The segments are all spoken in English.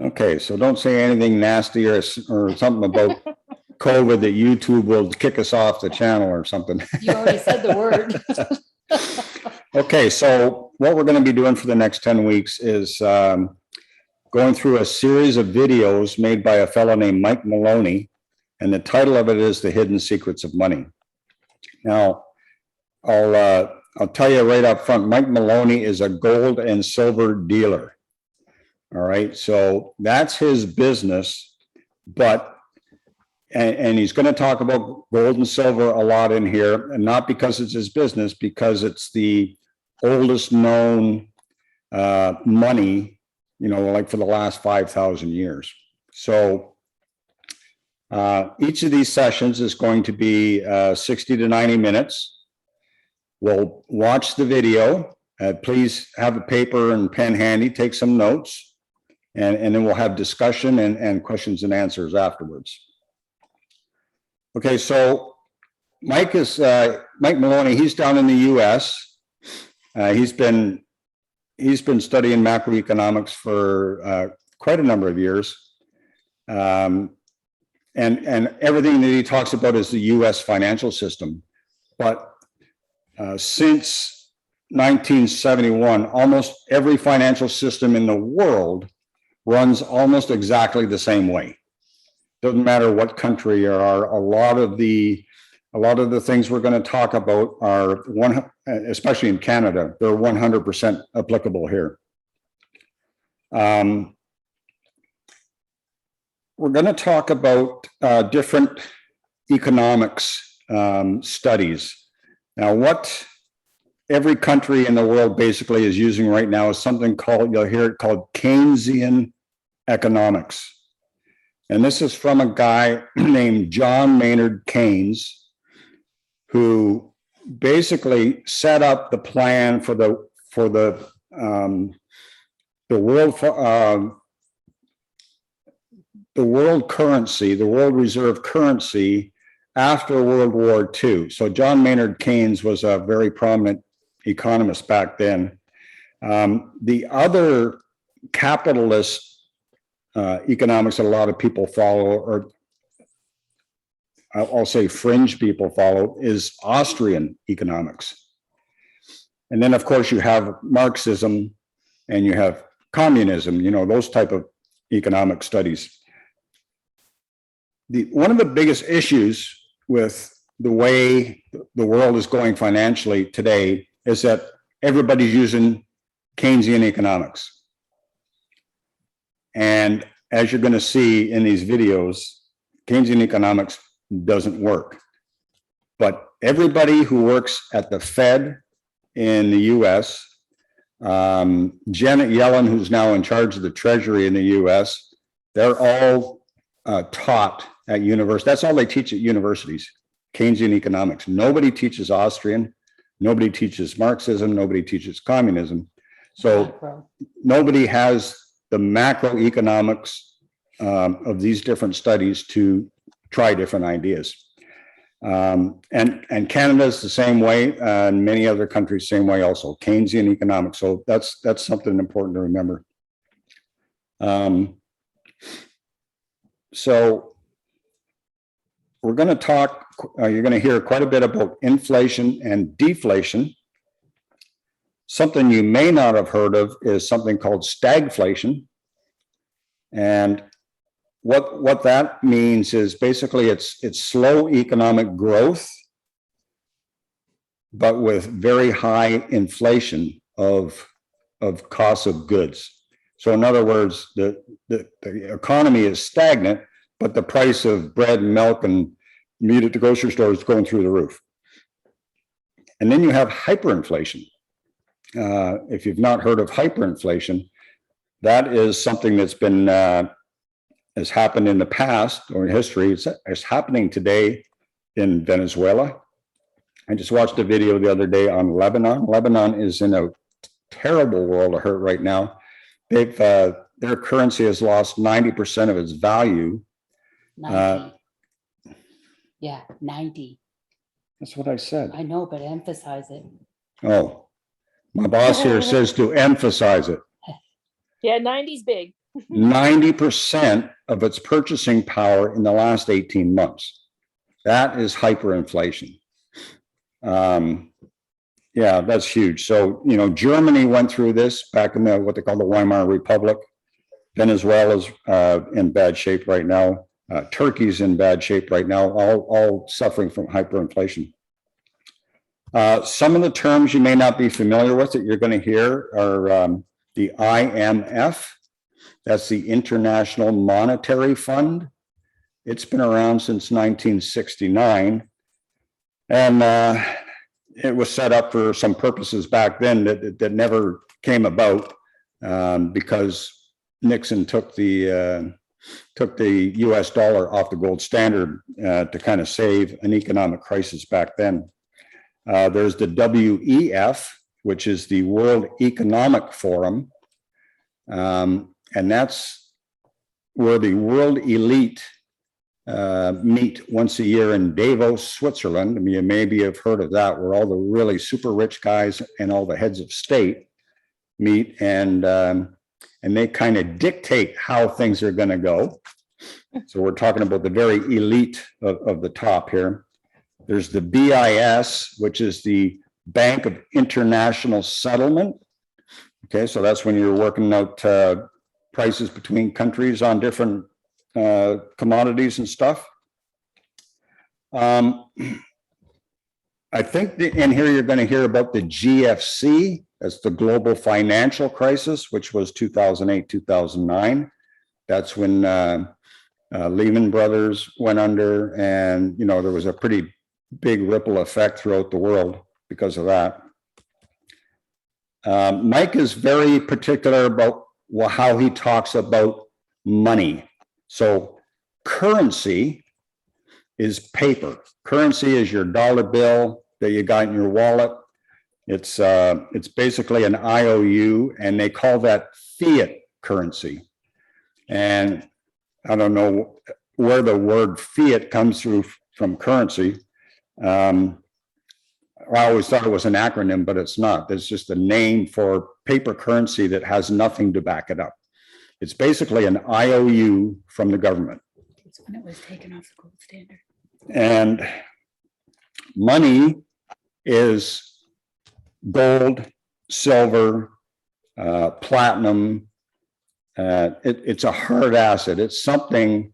Okay, so don't say anything nasty or something about COVID that YouTube will kick us off the channel or something. You already said the word. Okay, so what we're going to be doing for the next 10 weeks is going through a series of videos made by a fellow named Mike Maloney, and the title of it is The Hidden Secrets of Money. Now, I'll tell you right up front, Mike Maloney is a gold and silver dealer. All right, so that's his business, but and he's going to talk about gold and silver a lot in here, and not because it's his business, because it's the oldest known money, like for the last 5,000 years. So each of these sessions is going to be 60 to 90 minutes. We'll watch the video. Please have a paper and pen handy, take some notes. And then we'll have discussion and questions and answers afterwards. Okay, so Mike Maloney. He's down in the U.S. He's been studying macroeconomics for quite a number of years, and everything that he talks about is the U.S. financial system. But since 1971, almost every financial system in the world runs almost exactly the same way. Doesn't matter what country you are. A lot of the things we're going to talk about are especially in Canada, they're 100% applicable here. We're going to talk about different economics studies. Now, what every country in the world basically is using right now is something called, you'll hear it called Keynesian economics. And this is from a guy named John Maynard Keynes, who basically set up the plan for the world currency, the world reserve currency after World War II. So John Maynard Keynes was a very prominent economist back then. The other capitalist economics that a lot of people follow, or I'll say fringe people follow, is Austrian economics. And then, of course, you have Marxism and you have communism, those type of economic studies. One of the biggest issues with the way the world is going financially today is that everybody's using Keynesian economics. And as you're going to see in these videos, Keynesian economics doesn't work. But everybody who works at the Fed in the US, Janet Yellen, who's now in charge of the Treasury in the US, they're all taught at universities. That's all they teach at universities, Keynesian economics. Nobody teaches Austrian. Nobody teaches Marxism. Nobody teaches communism. So nobody has the macroeconomics of these different studies to try different ideas. And Canada is the same way, and many other countries same way also, Keynesian economics. So that's something important to remember. So we're going to talk, you're going to hear quite a bit about inflation and deflation. Something you may not have heard of is something called stagflation. And what that means is basically it's slow economic growth, but with very high inflation of costs of goods. So in other words, the economy is stagnant, but the price of bread and milk and meat at the grocery store is going through the roof. And then you have hyperinflation. If you've not heard of hyperinflation, that is something that's been has happened in the past or in history. It's happening today in Venezuela. I just watched a video the other day on Lebanon. Lebanon is in a terrible world of hurt right now. Their currency has lost 90% of its value. 90. Yeah, 90. That's what I said. I know, but emphasize it. Oh, my boss here says to emphasize it. Yeah, 90's big. 90% of its purchasing power in the last 18 months. That is hyperinflation. Yeah, that's huge. So, Germany went through this back in what they call the Weimar Republic. Venezuela's in bad shape right now. Turkey's in bad shape right now, all suffering from hyperinflation. Some of the terms you may not be familiar with that you're going to hear are the IMF. That's the International Monetary Fund. It's been around since 1969. And it was set up for some purposes back then that never came about because Nixon took the US dollar off the gold standard to kind of save an economic crisis back then. There's the WEF, which is the World Economic Forum. And that's where the world elite meet once a year in Davos, Switzerland. I mean, you maybe have heard of that, where all the really super rich guys and all the heads of state meet, and they kind of dictate how things are going to go. So we're talking about the very elite of the top here. There's the BIS, which is the Bank of International Settlement. Okay, so that's when you're working out prices between countries on different commodities and stuff. I think in here you're going to hear about the GFC. That's the global financial crisis, which was 2008, 2009. That's when Lehman Brothers went under, and there was a pretty big ripple effect throughout the world because of that. Mike is very particular about how he talks about money. So currency is paper. Currency is your dollar bill that you got in your wallet. It's basically an IOU, and they call that fiat currency. And I don't know where the word fiat comes through from currency. I always thought it was an acronym, but it's not. It's just a name for paper currency that has nothing to back it up. It's basically an IOU from the government. It's when it was taken off the gold standard. And money is gold, silver, platinum. It's a hard asset. It's something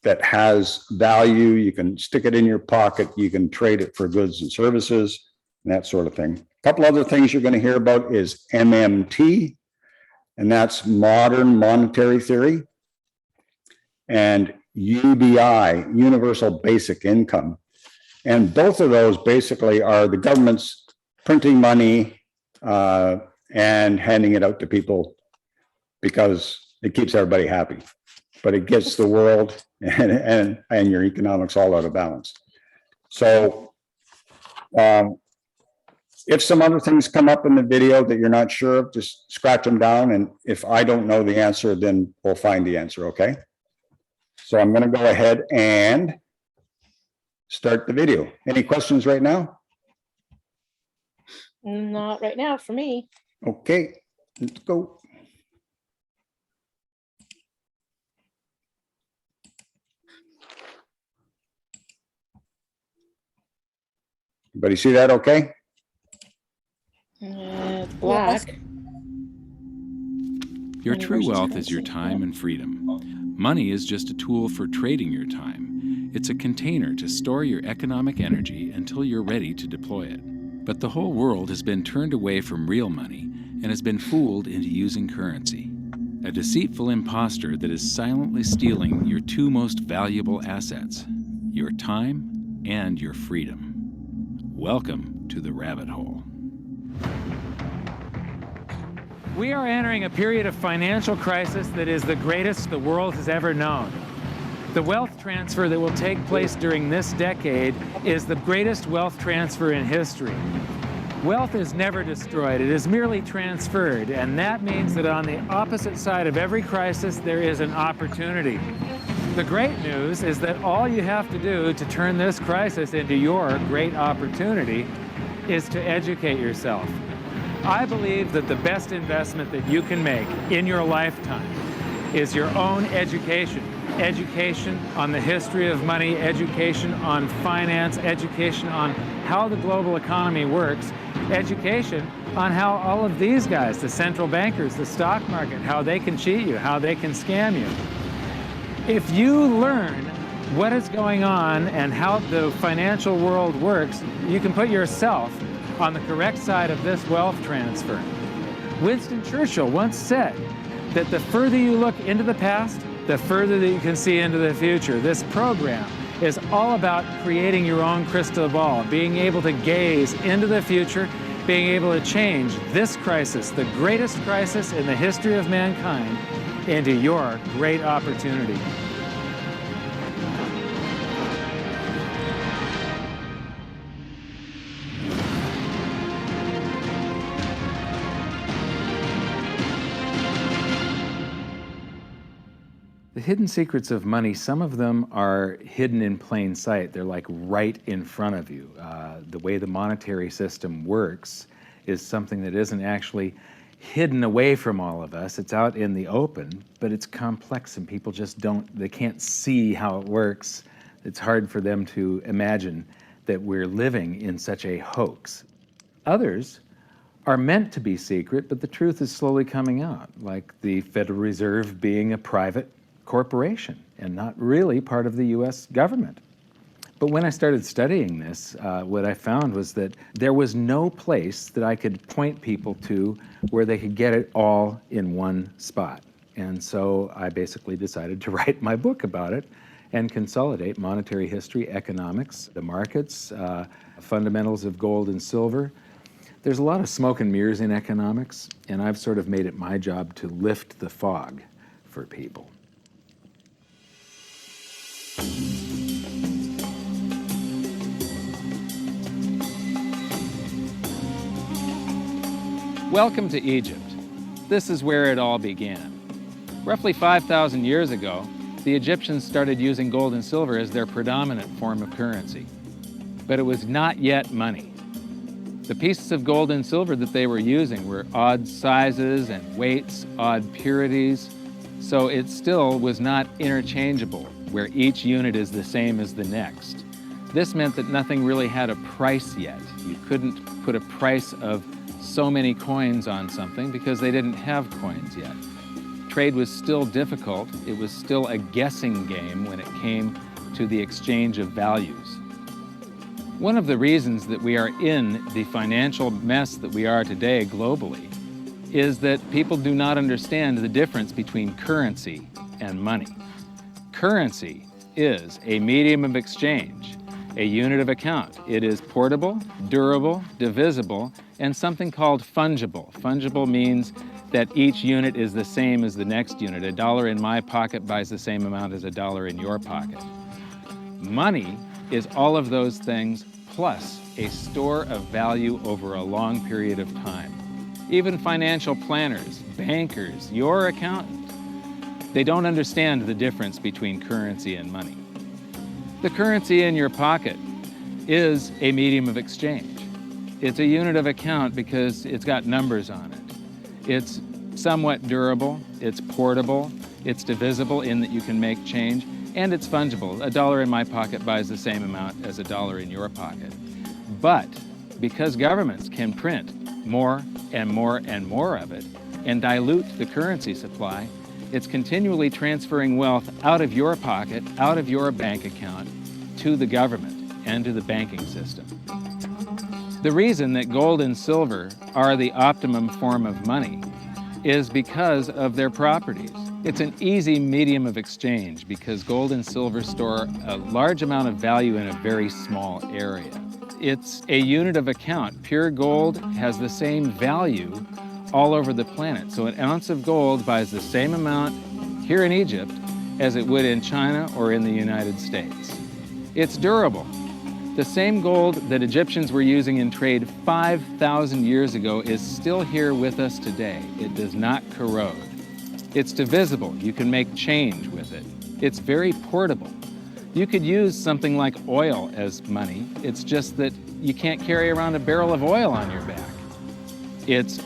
that has value. You can stick it in your pocket. You can trade it for goods and services and that sort of thing. A couple other things you're going to hear about is MMT, and that's modern monetary theory, and UBI, universal basic income. And both of those basically are the government's printing money and handing it out to people because it keeps everybody happy, but it gets the world and your economics all out of balance. So if some other things come up in the video that you're not sure of, just scratch them down. And if I don't know the answer, then we'll find the answer, okay? So I'm gonna go ahead and start the video. Any questions right now? Not right now for me. Okay, let's go. Everybody see that okay? It's black. Your Many true versions wealth of is your currency, time and freedom. Money is just a tool for trading your time. It's a container to store your economic energy until you're ready to deploy it. But the whole world has been turned away from real money and has been fooled into using currency. A deceitful imposter that is silently stealing your two most valuable assets, your time and your freedom. Welcome to the rabbit hole. We are entering a period of financial crisis that is the greatest the world has ever known. The wealth transfer that will take place during this decade is the greatest wealth transfer in history. Wealth is never destroyed, it is merely transferred, and that means that on the opposite side of every crisis, there is an opportunity. The great news is that all you have to do to turn this crisis into your great opportunity is to educate yourself. I believe that the best investment that you can make in your lifetime is your own education. Education on the history of money, education on finance, education on how the global economy works, education on how all of these guys, the central bankers, the stock market, how they can cheat you, how they can scam you. If you learn what is going on and how the financial world works, you can put yourself on the correct side of this wealth transfer. Winston Churchill once said that the further you look into the past, the further that you can see into the future. This program is all about creating your own crystal ball, being able to gaze into the future, being able to change this crisis, the greatest crisis in the history of mankind, into your great opportunity. The hidden secrets of money, some of them are hidden in plain sight. They're like right in front of you. The way the monetary system works is something that isn't actually hidden away from all of us. It's out in the open, but it's complex and people just they can't see how it works. It's hard for them to imagine that we're living in such a hoax. Others are meant to be secret, but the truth is slowly coming out, like the Federal Reserve being a private corporation and not really part of the US government. But when I started studying this, what I found was that there was no place that I could point people to where they could get it all in one spot. And so I basically decided to write my book about it and consolidate monetary history, economics, the markets, fundamentals of gold and silver. There's a lot of smoke and mirrors in economics, and I've sort of made it my job to lift the fog for people. Welcome to Egypt. This is where it all began. Roughly 5,000 years ago, the Egyptians started using gold and silver as their predominant form of currency. But it was not yet money. The pieces of gold and silver that they were using were odd sizes and weights, odd purities, so it still was not interchangeable, where each unit is the same as the next. This meant that nothing really had a price yet. You couldn't put a price of so many coins on something because they didn't have coins yet. Trade was still difficult. It was still a guessing game when it came to the exchange of values. One of the reasons that we are in the financial mess that we are today globally is that people do not understand the difference between currency and money. Currency is a medium of exchange, a unit of account. It is portable, durable, divisible, and something called fungible. Fungible means that each unit is the same as the next unit. A dollar in my pocket buys the same amount as a dollar in your pocket. Money is all of those things plus a store of value over a long period of time. Even financial planners, bankers, your accountant, they don't understand the difference between currency and money. The currency in your pocket is a medium of exchange. It's a unit of account because it's got numbers on it. It's somewhat durable, it's portable, it's divisible in that you can make change, and it's fungible. A dollar in my pocket buys the same amount as a dollar in your pocket. But because governments can print more and more and more of it and dilute the currency supply, it's continually transferring wealth out of your pocket, out of your bank account, to the government and to the banking system. The reason that gold and silver are the optimum form of money is because of their properties. It's an easy medium of exchange because gold and silver store a large amount of value in a very small area. It's a unit of account. Pure gold has the same value all over the planet. So an ounce of gold buys the same amount here in Egypt as it would in China or in the United States. It's durable. The same gold that Egyptians were using in trade 5,000 years ago is still here with us today. It does not corrode. It's divisible. You can make change with it. It's very portable. You could use something like oil as money. It's just that you can't carry around a barrel of oil on your back. It's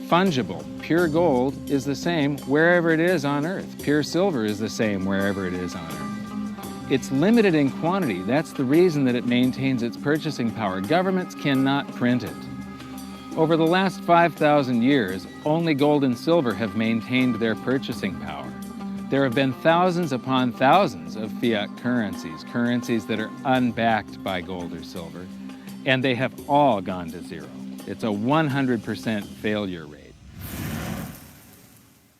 fungible. pure gold is the same wherever it is on Earth. Pure silver is the same wherever it is on Earth. It's limited in quantity. That's the reason that it maintains its purchasing power. Governments cannot print it. Over the last 5,000 years, only gold and silver have maintained their purchasing power. There have been thousands upon thousands of fiat currencies, currencies that are unbacked by gold or silver, and they have all gone to zero. It's a 100% failure rate.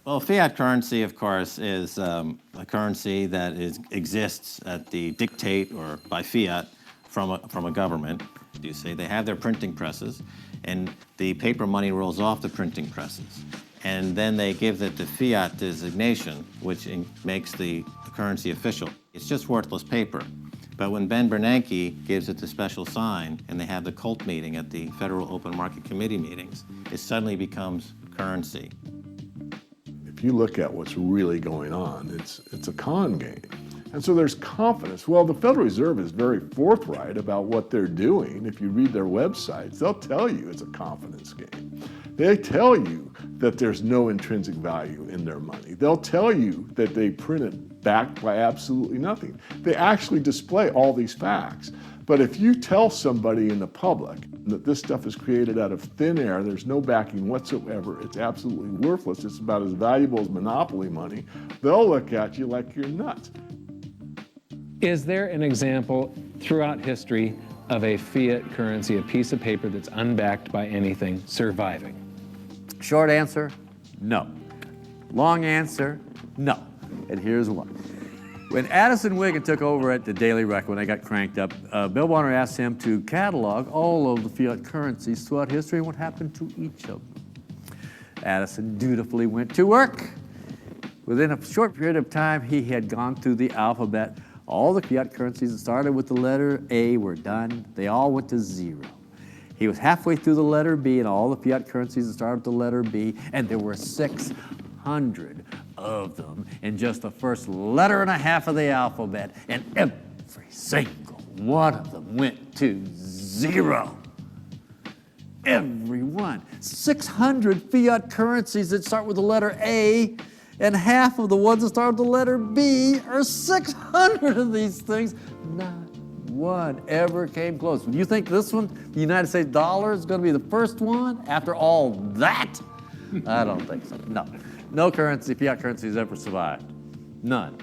Well, fiat currency, of course, is a currency that exists at the dictate or by fiat from a government. You say they have their printing presses, and the paper money rolls off the printing presses. And then they give it the fiat designation, which makes the currency official. It's just worthless paper. But when Ben Bernanke gives it the special sign, and they have the cult meeting at the Federal Open Market Committee meetings, it suddenly becomes currency. If you look at what's really going on, it's a con game. And so there's confidence. Well, the Federal Reserve is very forthright about what they're doing. If you read their websites, they'll tell you it's a confidence game. They tell you that there's no intrinsic value in their money. They'll tell you that they print it backed by absolutely nothing. They actually display all these facts. But if you tell somebody in the public that this stuff is created out of thin air, there's no backing whatsoever, it's absolutely worthless, it's about as valuable as monopoly money, they'll look at you like you're nuts. Is there an example throughout history of a fiat currency, a piece of paper that's unbacked by anything, surviving? Short answer, no. Long answer, no. And here's why. When Addison Wiggin took over at the Daily Record, when they got cranked up, Bill Warner asked him to catalog all of the fiat currencies throughout history and what happened to each of them. Addison dutifully went to work. Within a short period of time, he had gone through the alphabet. All the fiat currencies that started with the letter A were done. They all went to zero. He was halfway through the letter B, and all the fiat currencies that started with the letter B, and there were 600 of them in just the first letter and a half of the alphabet, and every single one of them went to zero. Every one. 600 fiat currencies that start with the letter A, and half of the ones that start with the letter B are 600 of these things. Not one ever came close. Do you think this one, the United States dollar, is going to be the first one after all that? I don't think so. No. No currency, fiat currency has ever survived. None.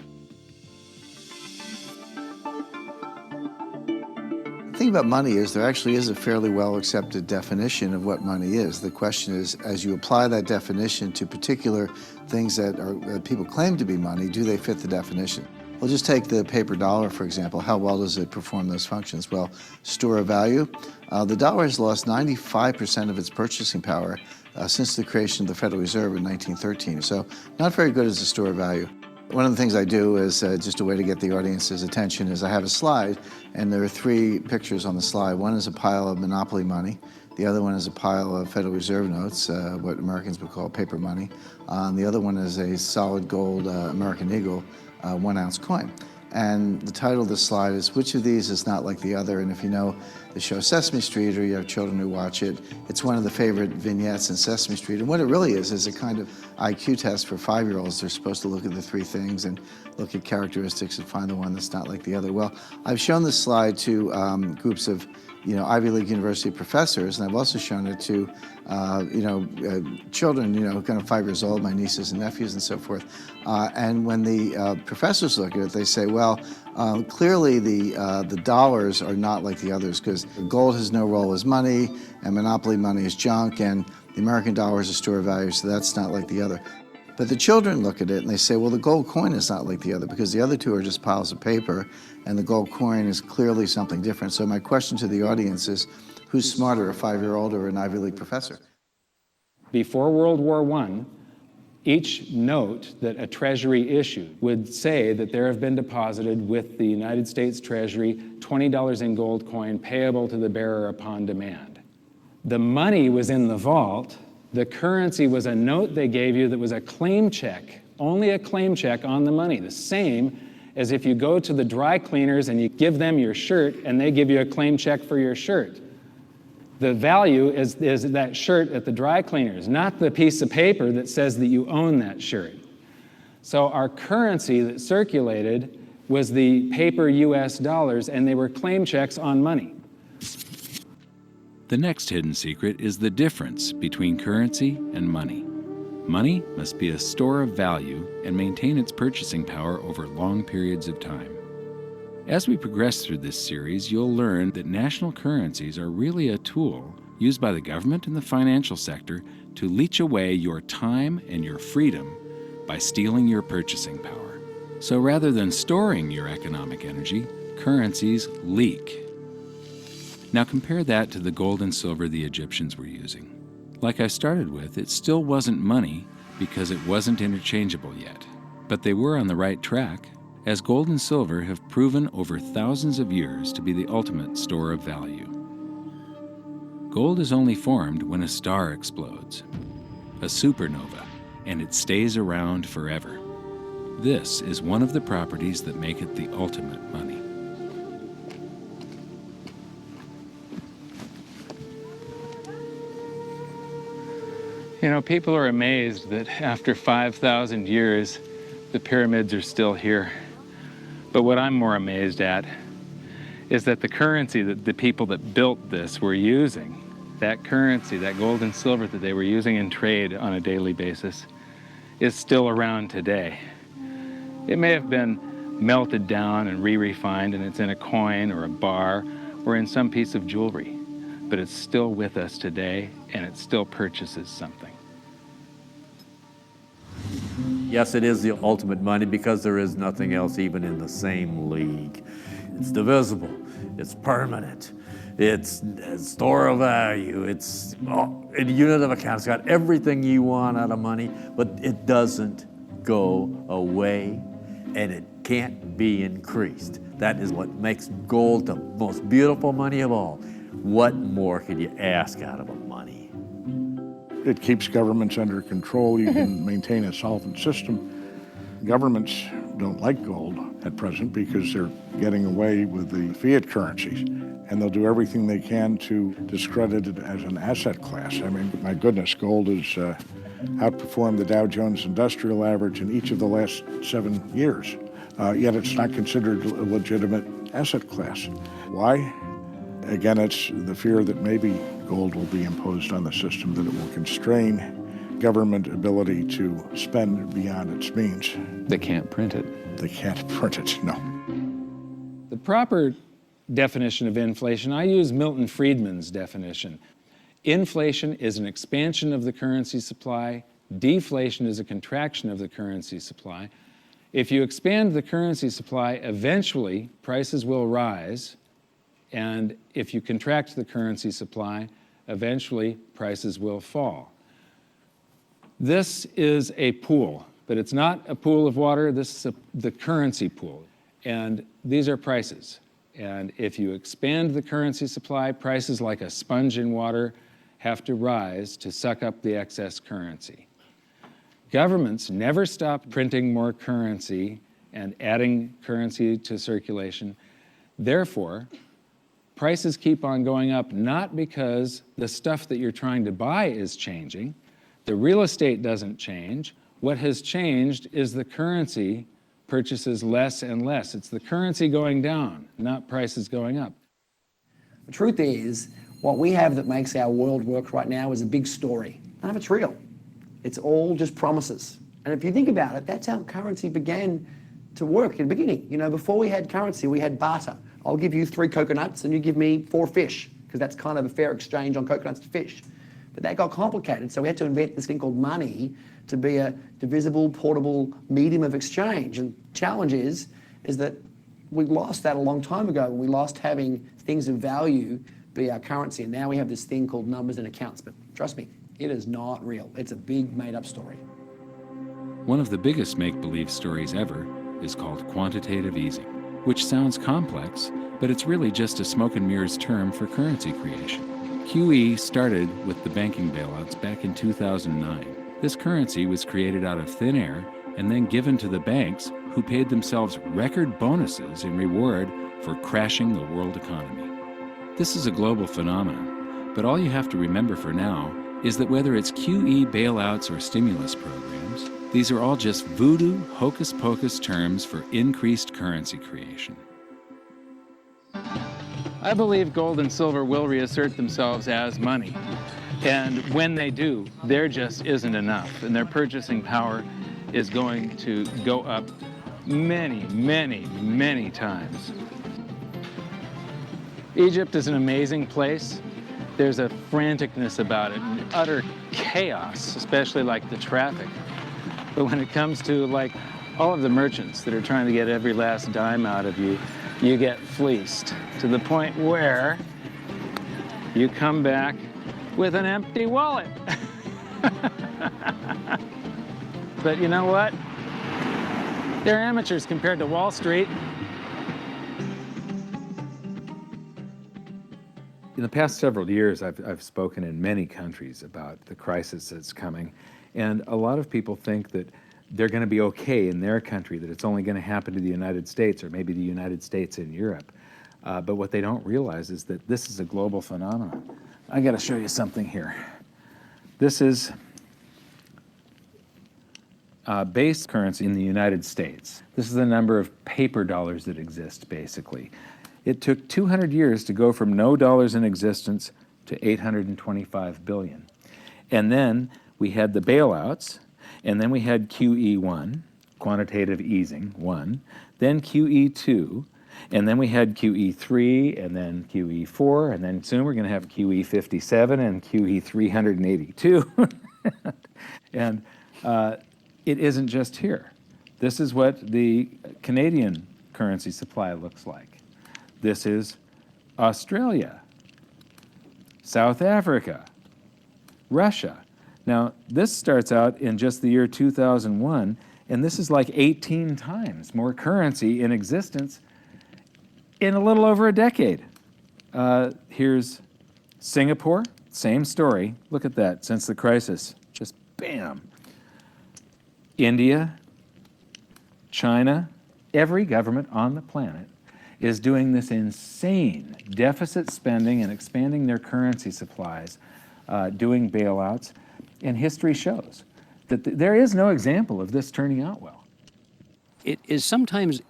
The thing about money is there actually is a fairly well accepted definition of what money is. The question is, as you apply that definition to particular things that people claim to be money, do they fit the definition? We'll just take the paper dollar, for example. How well does it perform those functions? Well, store of value. The dollar has lost 95% of its purchasing power since the creation of the Federal Reserve in 1913. So not very good as a store of value. One of the things I do is just a way to get the audience's attention is I have a slide, and there are 3 pictures on the slide. One is a pile of monopoly money. The other one is a pile of Federal Reserve notes, what Americans would call paper money. The other one is a solid gold American Eagle 1-ounce coin. And the title of the slide is, which of these is not like the other? And if you know the show Sesame Street, or you have children who watch it, it's one of the favorite vignettes in Sesame Street. And what it really is a kind of IQ test for 5-year-olds. They're supposed to look at the 3 things and look at characteristics and find the one that's not like the other. Well, I've shown this slide to groups of Ivy League University professors, and I've also shown it to children, kind of 5 years old, my nieces and nephews and so forth. And when the professors look at it, they say, well, clearly the dollars are not like the others, because gold has no role as money, and monopoly money is junk, and the American dollar is a store of value, so that's not like the other. But the children look at it and they say, well, the gold coin is not like the other, because the other 2 are just piles of paper, and the gold coin is clearly something different. So my question to the audience is, who's smarter, a 5-year-old or an Ivy League professor? Before World War I, each note that a treasury issued would say that there have been deposited with the United States Treasury $20 in gold coin payable to the bearer upon demand. The money was in the vault. The currency was a note they gave you that was a claim check, only a claim check on the money, the same as if you go to the dry cleaners and you give them your shirt and they give you a claim check for your shirt. The value is that shirt at the dry cleaners, not the piece of paper that says that you own that shirt. So our currency that circulated was the paper US dollars, and they were claim checks on money. The next hidden secret is the difference between currency and money. Money must be a store of value and maintain its purchasing power over long periods of time. As we progress through this series, you'll learn that national currencies are really a tool used by the government and the financial sector to leech away your time and your freedom by stealing your purchasing power. So rather than storing your economic energy, currencies leak. Now compare that to the gold and silver the Egyptians were using. Like I started with, it still wasn't money because it wasn't interchangeable yet. But they were on the right track, as gold and silver have proven over thousands of years to be the ultimate store of value. Gold is only formed when a star explodes, a supernova, and it stays around forever. This is one of the properties that make it the ultimate money. You know, people are amazed that after 5,000 years, the pyramids are still here. But what I'm more amazed at is that the currency that the people that built this were using, that currency, that gold and silver that they were using in trade on a daily basis, is still around today. It may have been melted down and re-refined, and it's in a coin or a bar or in some piece of jewelry, but it's still with us today, and it still purchases something. Yes, it is the ultimate money because there is nothing else even in the same league. It's divisible, it's permanent, it's a store of value, it's a unit of account. It's got everything you want out of money, but it doesn't go away, and it can't be increased. That is what makes gold the most beautiful money of all. What more could you ask out of a money? It keeps governments under control. You can maintain a solvent system. Governments don't like gold at present because they're getting away with the fiat currencies, and they'll do everything they can to discredit it as an asset class. I mean, my goodness, gold has outperformed the Dow Jones Industrial Average in each of the last 7 years, yet it's not considered a legitimate asset class. Why? Again, it's the fear that maybe gold will be imposed on the system, that it will constrain government ability to spend beyond its means. They can't print it. They can't print it, no. The proper definition of inflation, I use Milton Friedman's definition. Inflation is an expansion of the currency supply. Deflation is a contraction of the currency supply. If you expand the currency supply, eventually prices will rise. And if you contract the currency supply, eventually prices will fall. This is a pool, but it's not a pool of water. This is the currency pool. And these are prices. And if you expand the currency supply, prices like a sponge in water have to rise to suck up the excess currency. Governments never stop printing more currency and adding currency to circulation. Therefore, prices keep on going up, not because the stuff that you're trying to buy is changing. The real estate doesn't change. What has changed is the currency purchases less and less. It's the currency going down, not prices going up. The truth is, what we have that makes our world work right now is a big story. None of it's real. It's all just promises. And if you think about it, that's how currency began to work in the beginning. You know, before we had currency, we had barter. I'll give you 3 coconuts and you give me 4 fish, because that's kind of a fair exchange on coconuts to fish. But that got complicated, so we had to invent this thing called money to be a divisible, portable medium of exchange. And the challenge is that we lost that a long time ago. We lost having things of value be our currency, and now we have this thing called numbers and accounts. But trust me, it is not real. It's a big made-up story. One of the biggest make-believe stories ever is called quantitative easing, which sounds complex, but it's really just a smoke and mirrors term for currency creation. QE started with the banking bailouts back in 2009. This currency was created out of thin air and then given to the banks, who paid themselves record bonuses in reward for crashing the world economy. This is a global phenomenon, But all you have to remember for now is that whether it's QE bailouts or stimulus programs, these are all just voodoo, hocus-pocus terms for increased currency creation. I believe gold and silver will reassert themselves as money. And when they do, there just isn't enough. And their purchasing power is going to go up many, many, many times. Egypt is an amazing place. There's a franticness about it, and utter chaos, especially like the traffic. But when it comes to like all of the merchants that are trying to get every last dime out of you, you get fleeced to the point where you come back with an empty wallet. But you know what? They're amateurs compared to Wall Street. In the past several years, I've spoken in many countries about the crisis that's coming, and a lot of people think that they're going to be okay in their country, that it's only going to happen to the United States or maybe the United States in Europe. But what they don't realize is that this is a global phenomenon. I got to show you something here. This is base currency in the United States. This is the number of paper dollars that exist, basically. It took 200 years to go from no dollars in existence to 825 billion. And then we had the bailouts, and then we had QE1, quantitative easing 1, then QE2, and then we had QE3, and then QE4, and then soon we're going to have QE57 and QE382. And it isn't just here. This is what the Canadian currency supply looks like. This is Australia, South Africa, Russia. Now, this starts out in just the year 2001, and this is like 18 times more currency in existence in a little over a decade. Here's Singapore, same story. Look at that, since the crisis, just bam. India, China, every government on the planet is doing this insane deficit spending and expanding their currency supplies, doing bailouts, and history shows that there is no example of this turning out well. It is sometimes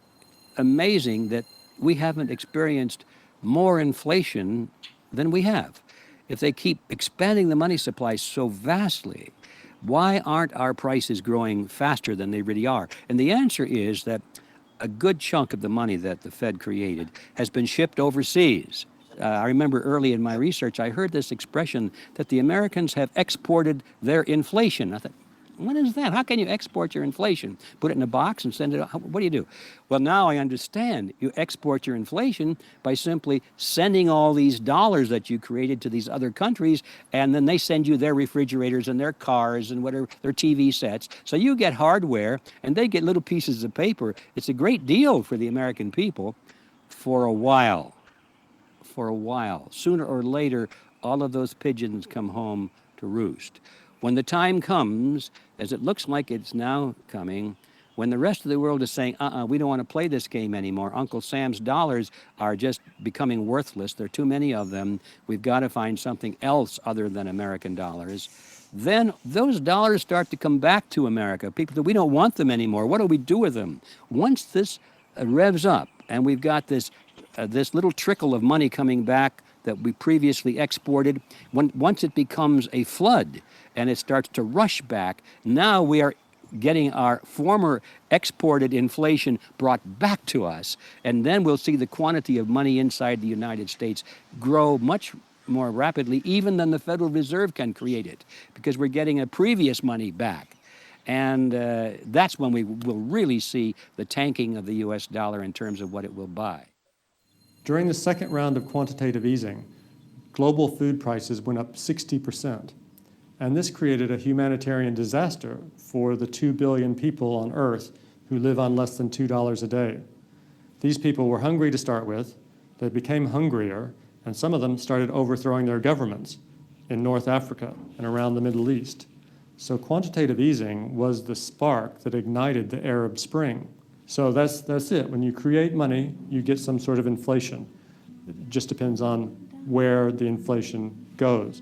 amazing that we haven't experienced more inflation than we have. If they keep expanding the money supply so vastly, why aren't our prices growing faster than they really are? And the answer is that a good chunk of the money that the Fed created has been shipped overseas. I remember early in my research, I heard this expression that the Americans have exported their inflation. I thought, what is that? How can you export your inflation? Put it in a box and send it out? What do you do? Well, now I understand. You export your inflation by simply sending all these dollars that you created to these other countries, and then they send you their refrigerators and their cars and whatever, their TV sets. So you get hardware, and they get little pieces of paper. It's a great deal for the American people for a while. For a while. Sooner or later, all of those pigeons come home to roost. When the time comes, as it looks like it's now coming, when the rest of the world is saying, we don't want to play this game anymore, Uncle Sam's dollars are just becoming worthless, there are too many of them, we've got to find something else other than American dollars, then those dollars start to come back to America. People say, we don't want them anymore, what do we do with them? Once this revs up, and we've got this little trickle of money coming back that we previously exported, once it becomes a flood and it starts to rush back, now we are getting our former exported inflation brought back to us, and then we'll see the quantity of money inside the United States grow much more rapidly even than the Federal Reserve can create it, because we're getting a previous money back. And that's when we will really see the tanking of the US dollar in terms of what it will buy. During the second round of quantitative easing, global food prices went up 60%. And this created a humanitarian disaster for the 2 billion people on Earth who live on less than $2 a day. These people were hungry to start with, they became hungrier, and some of them started overthrowing their governments in North Africa and around the Middle East. So quantitative easing was the spark that ignited the Arab Spring. So that's it. When you create money, you get some sort of inflation. It just depends on where the inflation goes.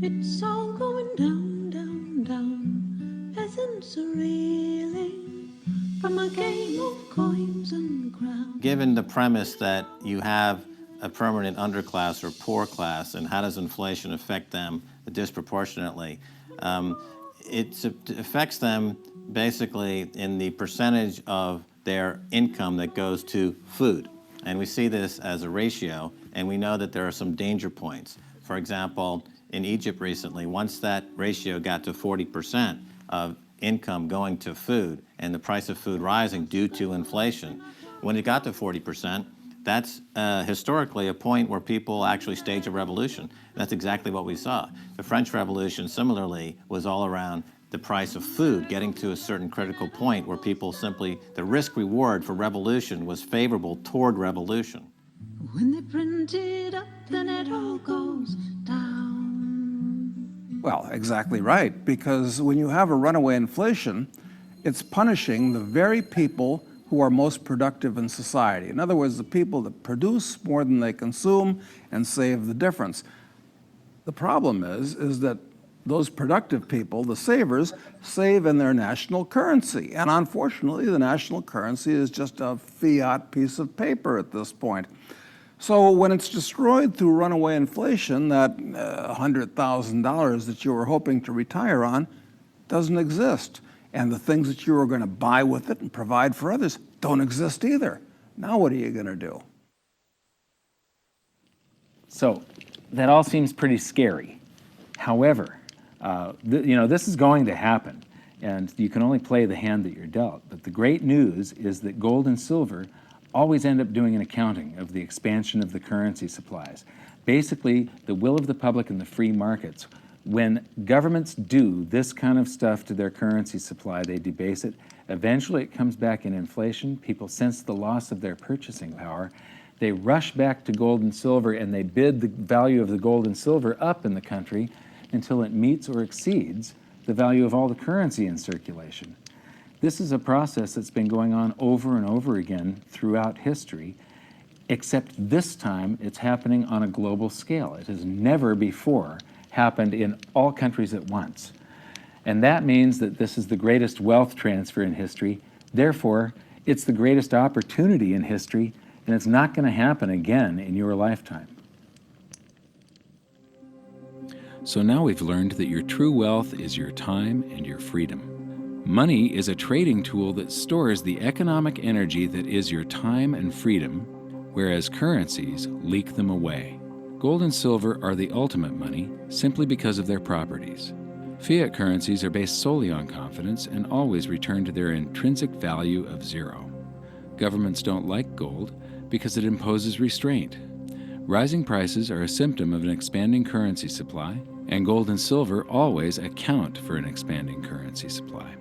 It's all going down, down, down. Peasants are reeling from a game of coins and crowns. Given the premise that you have a permanent underclass or poor class, and how does inflation affect them disproportionately? It affects them basically in the percentage of their income that goes to food. And we see this as a ratio, and we know that there are some danger points. For example, in Egypt recently, once that ratio got to 40% of income going to food and the price of food rising due to inflation, when it got to 40%, that's historically a point where people actually stage a revolution. That's exactly what we saw. The French Revolution, similarly, was all around the price of food getting to a certain critical point where people simply, the risk reward for revolution was favorable toward revolution. When they print it up, then it all goes down. Well, exactly right, because when you have a runaway inflation, it's punishing the very people who are most productive in society. In other words, the people that produce more than they consume and save the difference. The problem is that those productive people, the savers, save in their national currency. And unfortunately, the national currency is just a fiat piece of paper at this point. So when it's destroyed through runaway inflation, that $100,000 that you were hoping to retire on doesn't exist. And the things that you were going to buy with it and provide for others don't exist either. Now what are you going to do? So that all seems pretty scary. However, this is going to happen, and you can only play the hand that you're dealt. But the great news is that gold and silver always end up doing an accounting of the expansion of the currency supplies. Basically, the will of the public and the free markets. When governments do this kind of stuff to their currency supply, they debase it. Eventually, it comes back in inflation. People sense the loss of their purchasing power. They rush back to gold and silver, and they bid the value of the gold and silver up in the country until it meets or exceeds the value of all the currency in circulation. This is a process that's been going on over and over again throughout history, except this time it's happening on a global scale. It has never before happened in all countries at once. And that means that this is the greatest wealth transfer in history. Therefore, it's the greatest opportunity in history, and it's not going to happen again in your lifetime. So now we've learned that your true wealth is your time and your freedom. Money is a trading tool that stores the economic energy that is your time and freedom, whereas currencies leak them away. Gold and silver are the ultimate money simply because of their properties. Fiat currencies are based solely on confidence and always return to their intrinsic value of zero. Governments don't like gold because it imposes restraint. Rising prices are a symptom of an expanding currency supply, and gold and silver always account for an expanding currency supply.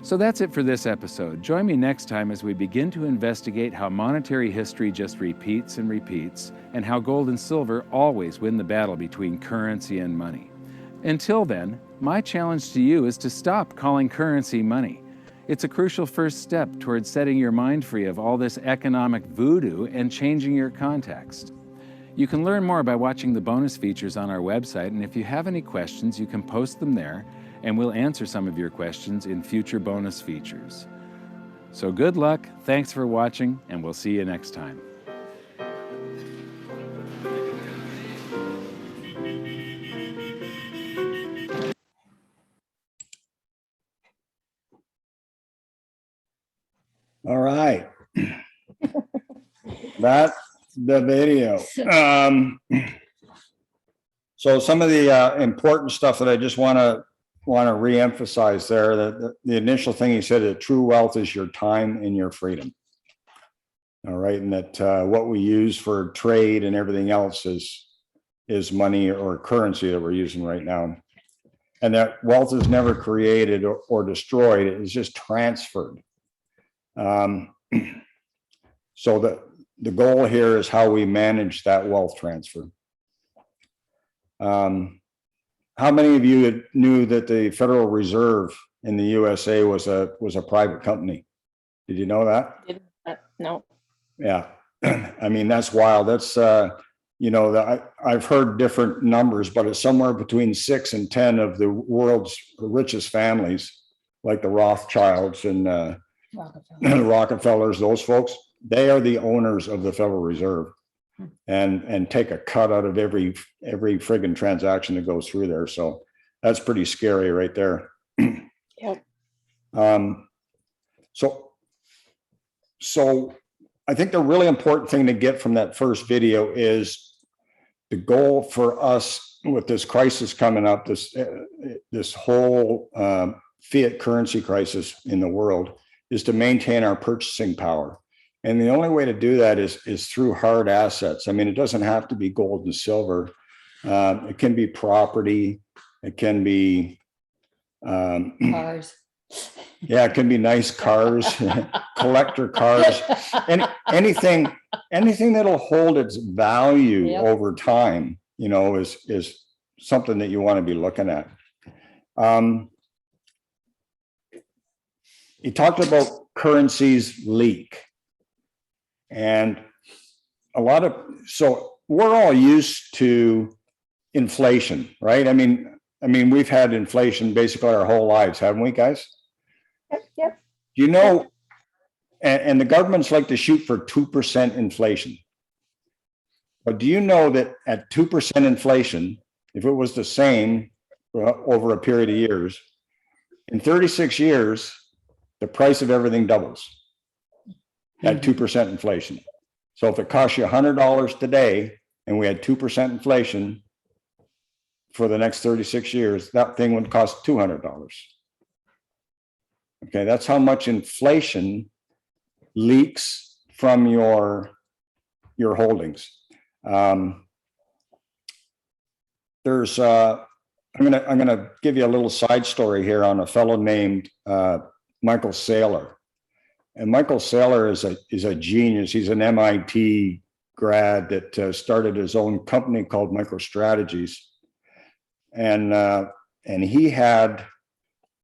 So that's it for this episode. Join me next time as we begin to investigate how monetary history just repeats and repeats, and how gold and silver always win the battle between currency and money. Until then, my challenge to you is to stop calling currency money. It's a crucial first step towards setting your mind free of all this economic voodoo and changing your context. You can learn more by watching the bonus features on our website, and if you have any questions, you can post them there, and we'll answer some of your questions in future bonus features. So good luck, thanks for watching, and we'll see you next time. All right. That's the video. So some of the important stuff that I just want to reemphasize there, that the initial thing he said, that true wealth is your time and your freedom. All right, and that what we use for trade and everything else is money or currency that we're using right now. And that wealth is never created or destroyed, it is just transferred. So the goal here is how we manage that wealth transfer. How many of you knew that the Federal Reserve in the USA was a private company? Did you know that? No. Yeah, I mean, that's wild. That's I've heard different numbers, but it's somewhere between 6 and 10 of the world's richest families, like the Rothschilds and the Rockefellers, those folks, they are the owners of the Federal Reserve and take a cut out of every friggin' transaction that goes through there. So that's pretty scary right there. Yep. So I think the really important thing to get from that first video is the goal for us with this crisis coming up, this whole fiat currency crisis in the world, is to maintain our purchasing power. And the only way to do that is through hard assets. I mean, it doesn't have to be gold and silver. It can be property. It can be Cars. Yeah, it can be nice cars, collector cars, and anything that'll hold its value Yep. over time, is something that you want to be looking at. He talked about currencies leak. And so we're all used to inflation, right? I mean, we've had inflation basically our whole lives, haven't we, guys? Yep. And the governments like to shoot for 2% inflation. But do you know that at 2% inflation, if it was the same over a period of years, in 36 years, the price of everything doubles at 2% inflation. So if it costs you $100 today and we had 2% inflation for the next 36 years, that thing would cost $200. Okay, that's how much inflation leaks from your holdings. I'm gonna give you a little side story here on a fellow named Michael Saylor. And Michael Saylor is a genius. He's an MIT grad that started his own company called MicroStrategies. And he had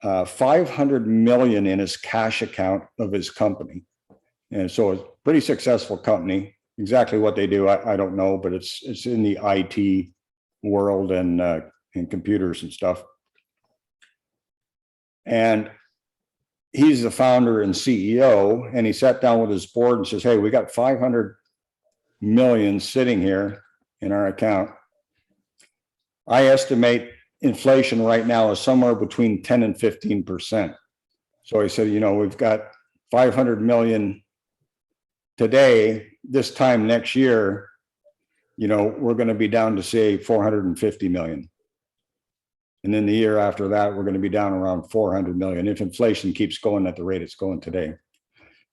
500 million in his cash account of his company. And so it's a pretty successful company. Exactly what they do, I don't know, but it's in the IT world and computers and stuff. And he's the founder and CEO, and he sat down with his board and says, hey, we got 500 million sitting here in our account. I estimate inflation right now is somewhere between 10 and 15%. So he said, we've got 500 million today. This time next year, we're going to be down to say 450 million. And then the year after that, we're going to be down around 400 million if inflation keeps going at the rate it's going today.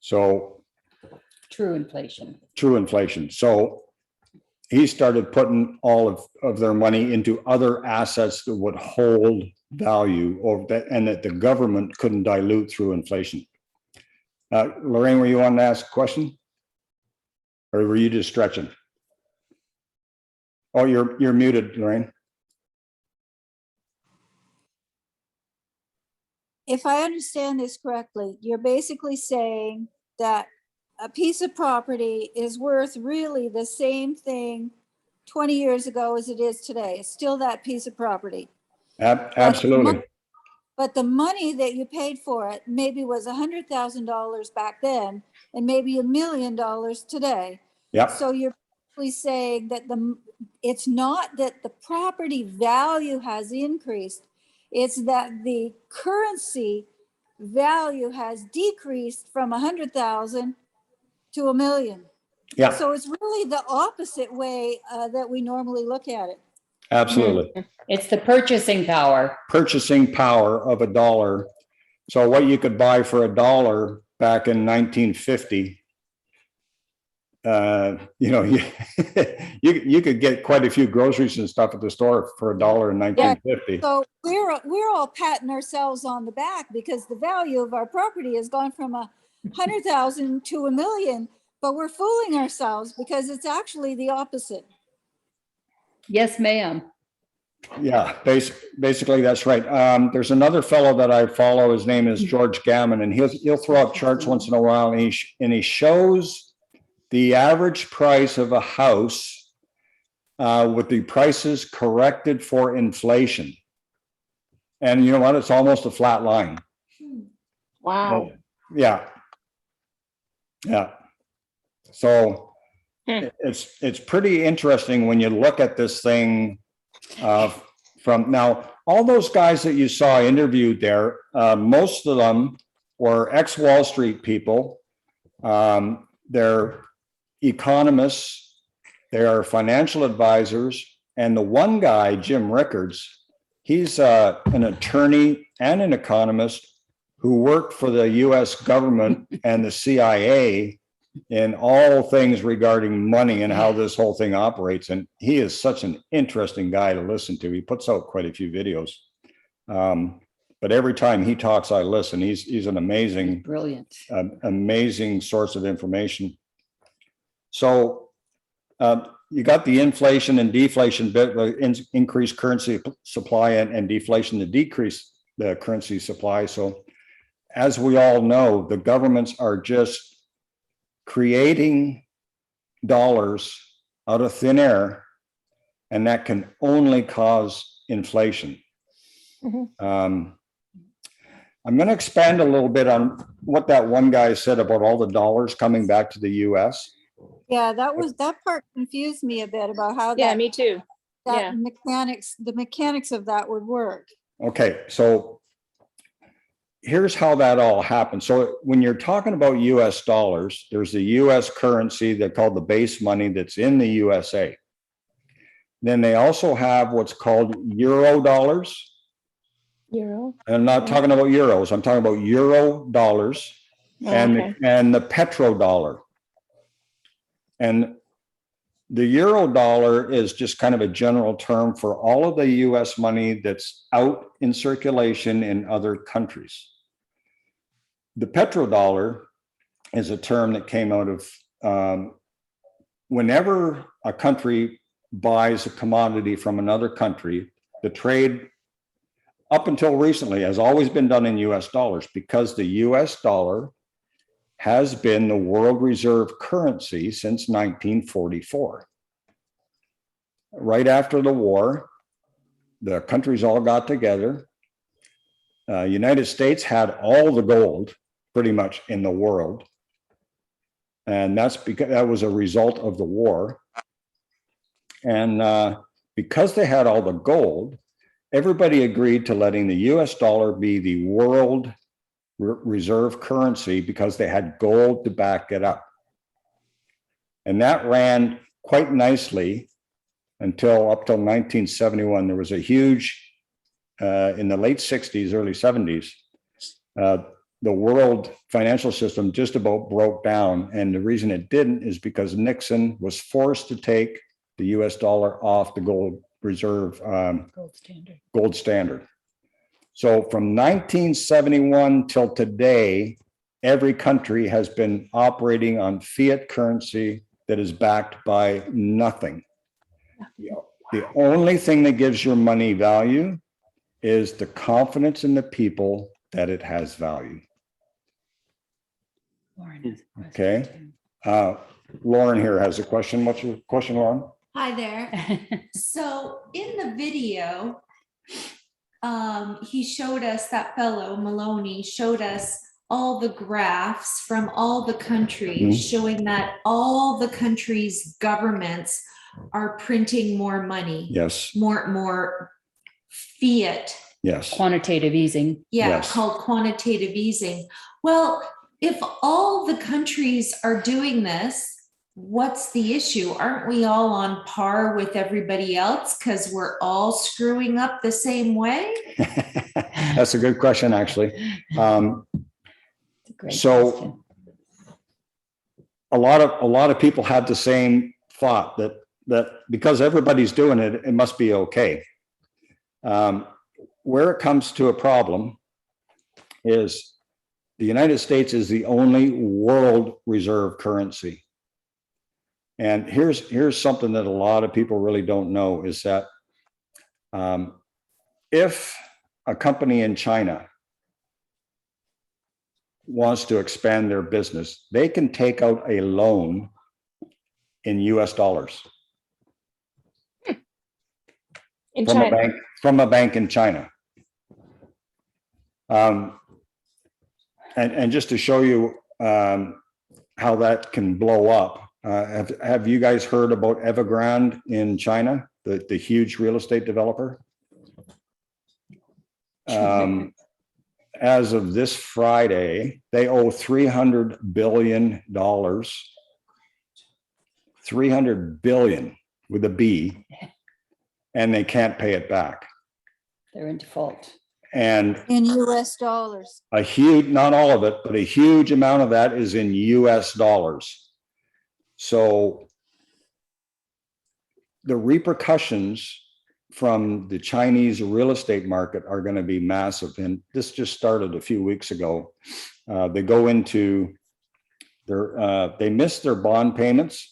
So True inflation. true inflation. So he started putting all of their money into other assets that would hold value and that the government couldn't dilute through inflation. Lorraine, were you wanting to ask a question? Or were you just stretching? Oh, you're muted, Lorraine. If I understand this correctly, you're basically saying that a piece of property is worth really the same thing 20 years ago as it is today. It's still that piece of property. Absolutely. But the money that you paid for it maybe was $100,000 back then and maybe $1 million today. Yeah. So you're basically saying that it's not that the property value has increased, it's that the currency value has decreased from 100,000 to $1 million. Yeah. So it's really the opposite way that we normally look at it. Absolutely. It's the purchasing power. Purchasing power of $1. So what you could buy for $1 back in 1950, you could get quite a few groceries and stuff at the store for $1 in 1950. So we're all patting ourselves on the back because the value of our property has gone from 100,000 to $1 million, but we're fooling ourselves because it's actually the opposite. Yes, ma'am. Yeah, basically that's right. There's another fellow that I follow. His name is George Gammon, and he'll throw up charts once in a while, and he shows the average price of a house with the prices corrected for inflation. And you know what? It's almost a flat line. Wow. Yeah. Yeah. So it's pretty interesting when you look at this thing from now, all those guys that you saw interviewed there, most of them were ex-Wall Street people. They're economists, they are financial advisors. And the one guy, Jim Rickards, he's an attorney and an economist who worked for the US government and the CIA in all things regarding money and how this whole thing operates. And he is such an interesting guy to listen to. He puts out quite a few videos. But every time he talks, I listen. He's an amazing, Brilliant. amazing source of information. So you got the inflation and deflation bit, increased currency supply and deflation to decrease the currency supply. So as we all know, the governments are just creating dollars out of thin air, and that can only cause inflation. I'm going to expand a little bit on what that one guy said about all the dollars coming back to the US. Yeah, that part confused me a bit about how Yeah, that, me too. that Yeah. the mechanics of that would work. Okay, so here's how that all happened. So when you're talking about US dollars, there's the US currency they call the base money that's in the USA. Then they also have what's called euro dollars. Euro. I'm not talking about euros, I'm talking about euro dollars and the petrodollar. And the euro dollar is just kind of a general term for all of the US money that's out in circulation in other countries. The petrodollar is a term that came out of whenever a country buys a commodity from another country, the trade up until recently has always been done in US dollars because the US dollar has been the world reserve currency since 1944. Right after the war, the countries all got together. United States had all the gold pretty much in the world. And that's because that was a result of the war. And because they had all the gold, everybody agreed to letting the US dollar be the world reserve currency because they had gold to back it up. And that ran quite nicely up till 1971. There was a huge, in the late 60s, early 70s, the world financial system just about broke down. And the reason it didn't is because Nixon was forced to take the US dollar off the gold reserve gold standard. So from 1971 till today, every country has been operating on fiat currency that is backed by nothing. The only thing that gives your money value is the confidence in the people that it has value. Okay. Lauren here has a question. What's your question, Lauren? Hi there. So in the video, he showed us, that fellow Maloney showed us all the graphs from all the countries showing that all the countries' governments are printing more money. Yes. More fiat. Yes. Quantitative easing. Yeah, Yes. called quantitative easing. Well, if all the countries are doing this, what's the issue? Aren't we all on par with everybody else because we're all screwing up the same way? That's a good question, actually. So a lot of people have the same thought that because everybody's doing it, it must be okay. Where it comes to a problem is the United States is the only world reserve currency. And here's something that a lot of people really don't know is that if a company in China wants to expand their business, they can take out a loan in US dollars. In from China. a bank in China. And just to show you how that can blow up, have you guys heard about Evergrande in China, the huge real estate developer? As of this Friday, they owe $300 billion, 300 billion with a B, and they can't pay it back. They're in default. And In US dollars. a huge, not all of it, but a huge amount of that is in US dollars. So the repercussions from the Chinese real estate market are going to be massive. And this just started a few weeks ago. They go into they missed their bond payments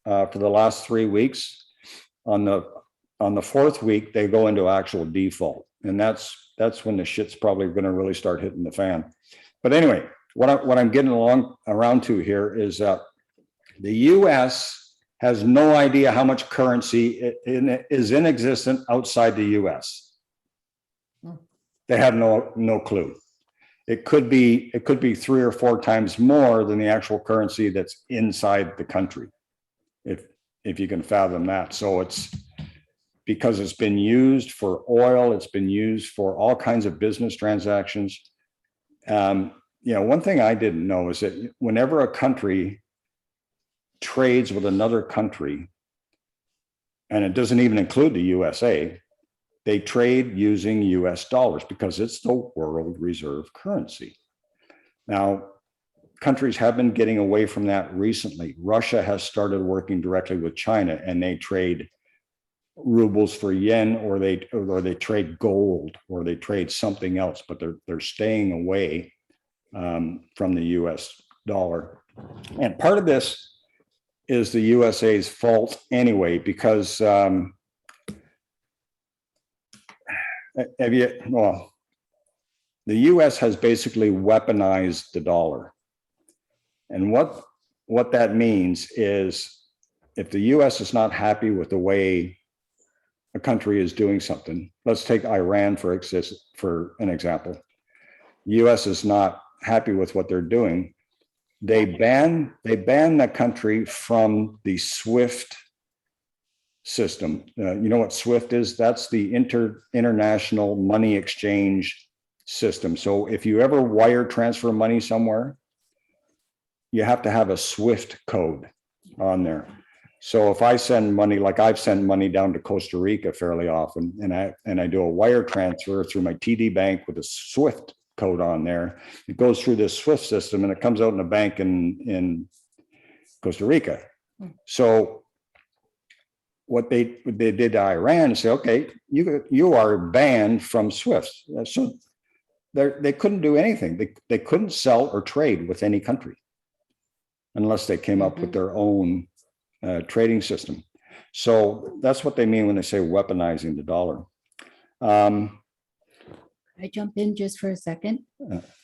for the last 3 weeks. On the fourth week, they go into actual default. And that's when the shit's probably going to really start hitting the fan. But anyway, what I'm getting around to here is that the US has no idea how much currency is in existence outside the US. They have no clue. It could be 3 or 4 times more than the actual currency that's inside the country, if you can fathom that. So it's because it's been used for oil, it's been used for all kinds of business transactions. One thing I didn't know is that whenever a country trades with another country, and it doesn't even include the USA, they trade using US dollars because it's the world reserve currency. Now, countries have been getting away from that recently. Russia has started working directly with China, and they trade rubles for yen, or they trade gold, or they trade something else, but they're staying away from the US dollar. And part of this is the USA's fault anyway, because the US has basically weaponized the dollar. And what that means is, if the US is not happy with the way a country is doing something, let's take Iran for an example. US is not happy with what they're doing. They ban that country from the SWIFT system. You know what SWIFT is? That's the international money exchange system. So if you ever wire transfer money somewhere, you have to have a SWIFT code on there. So if I send money, like I've sent money down to Costa Rica fairly often, and I do a wire transfer through my TD Bank with a SWIFT code on there, it goes through this SWIFT system and it comes out in a bank in Costa Rica. So what they did to Iran is say, okay, you are banned from SWIFT. So they couldn't do anything. They couldn't sell or trade with any country unless they came up with their own trading system. So that's what they mean when they say weaponizing the dollar. Can I jump in just for a second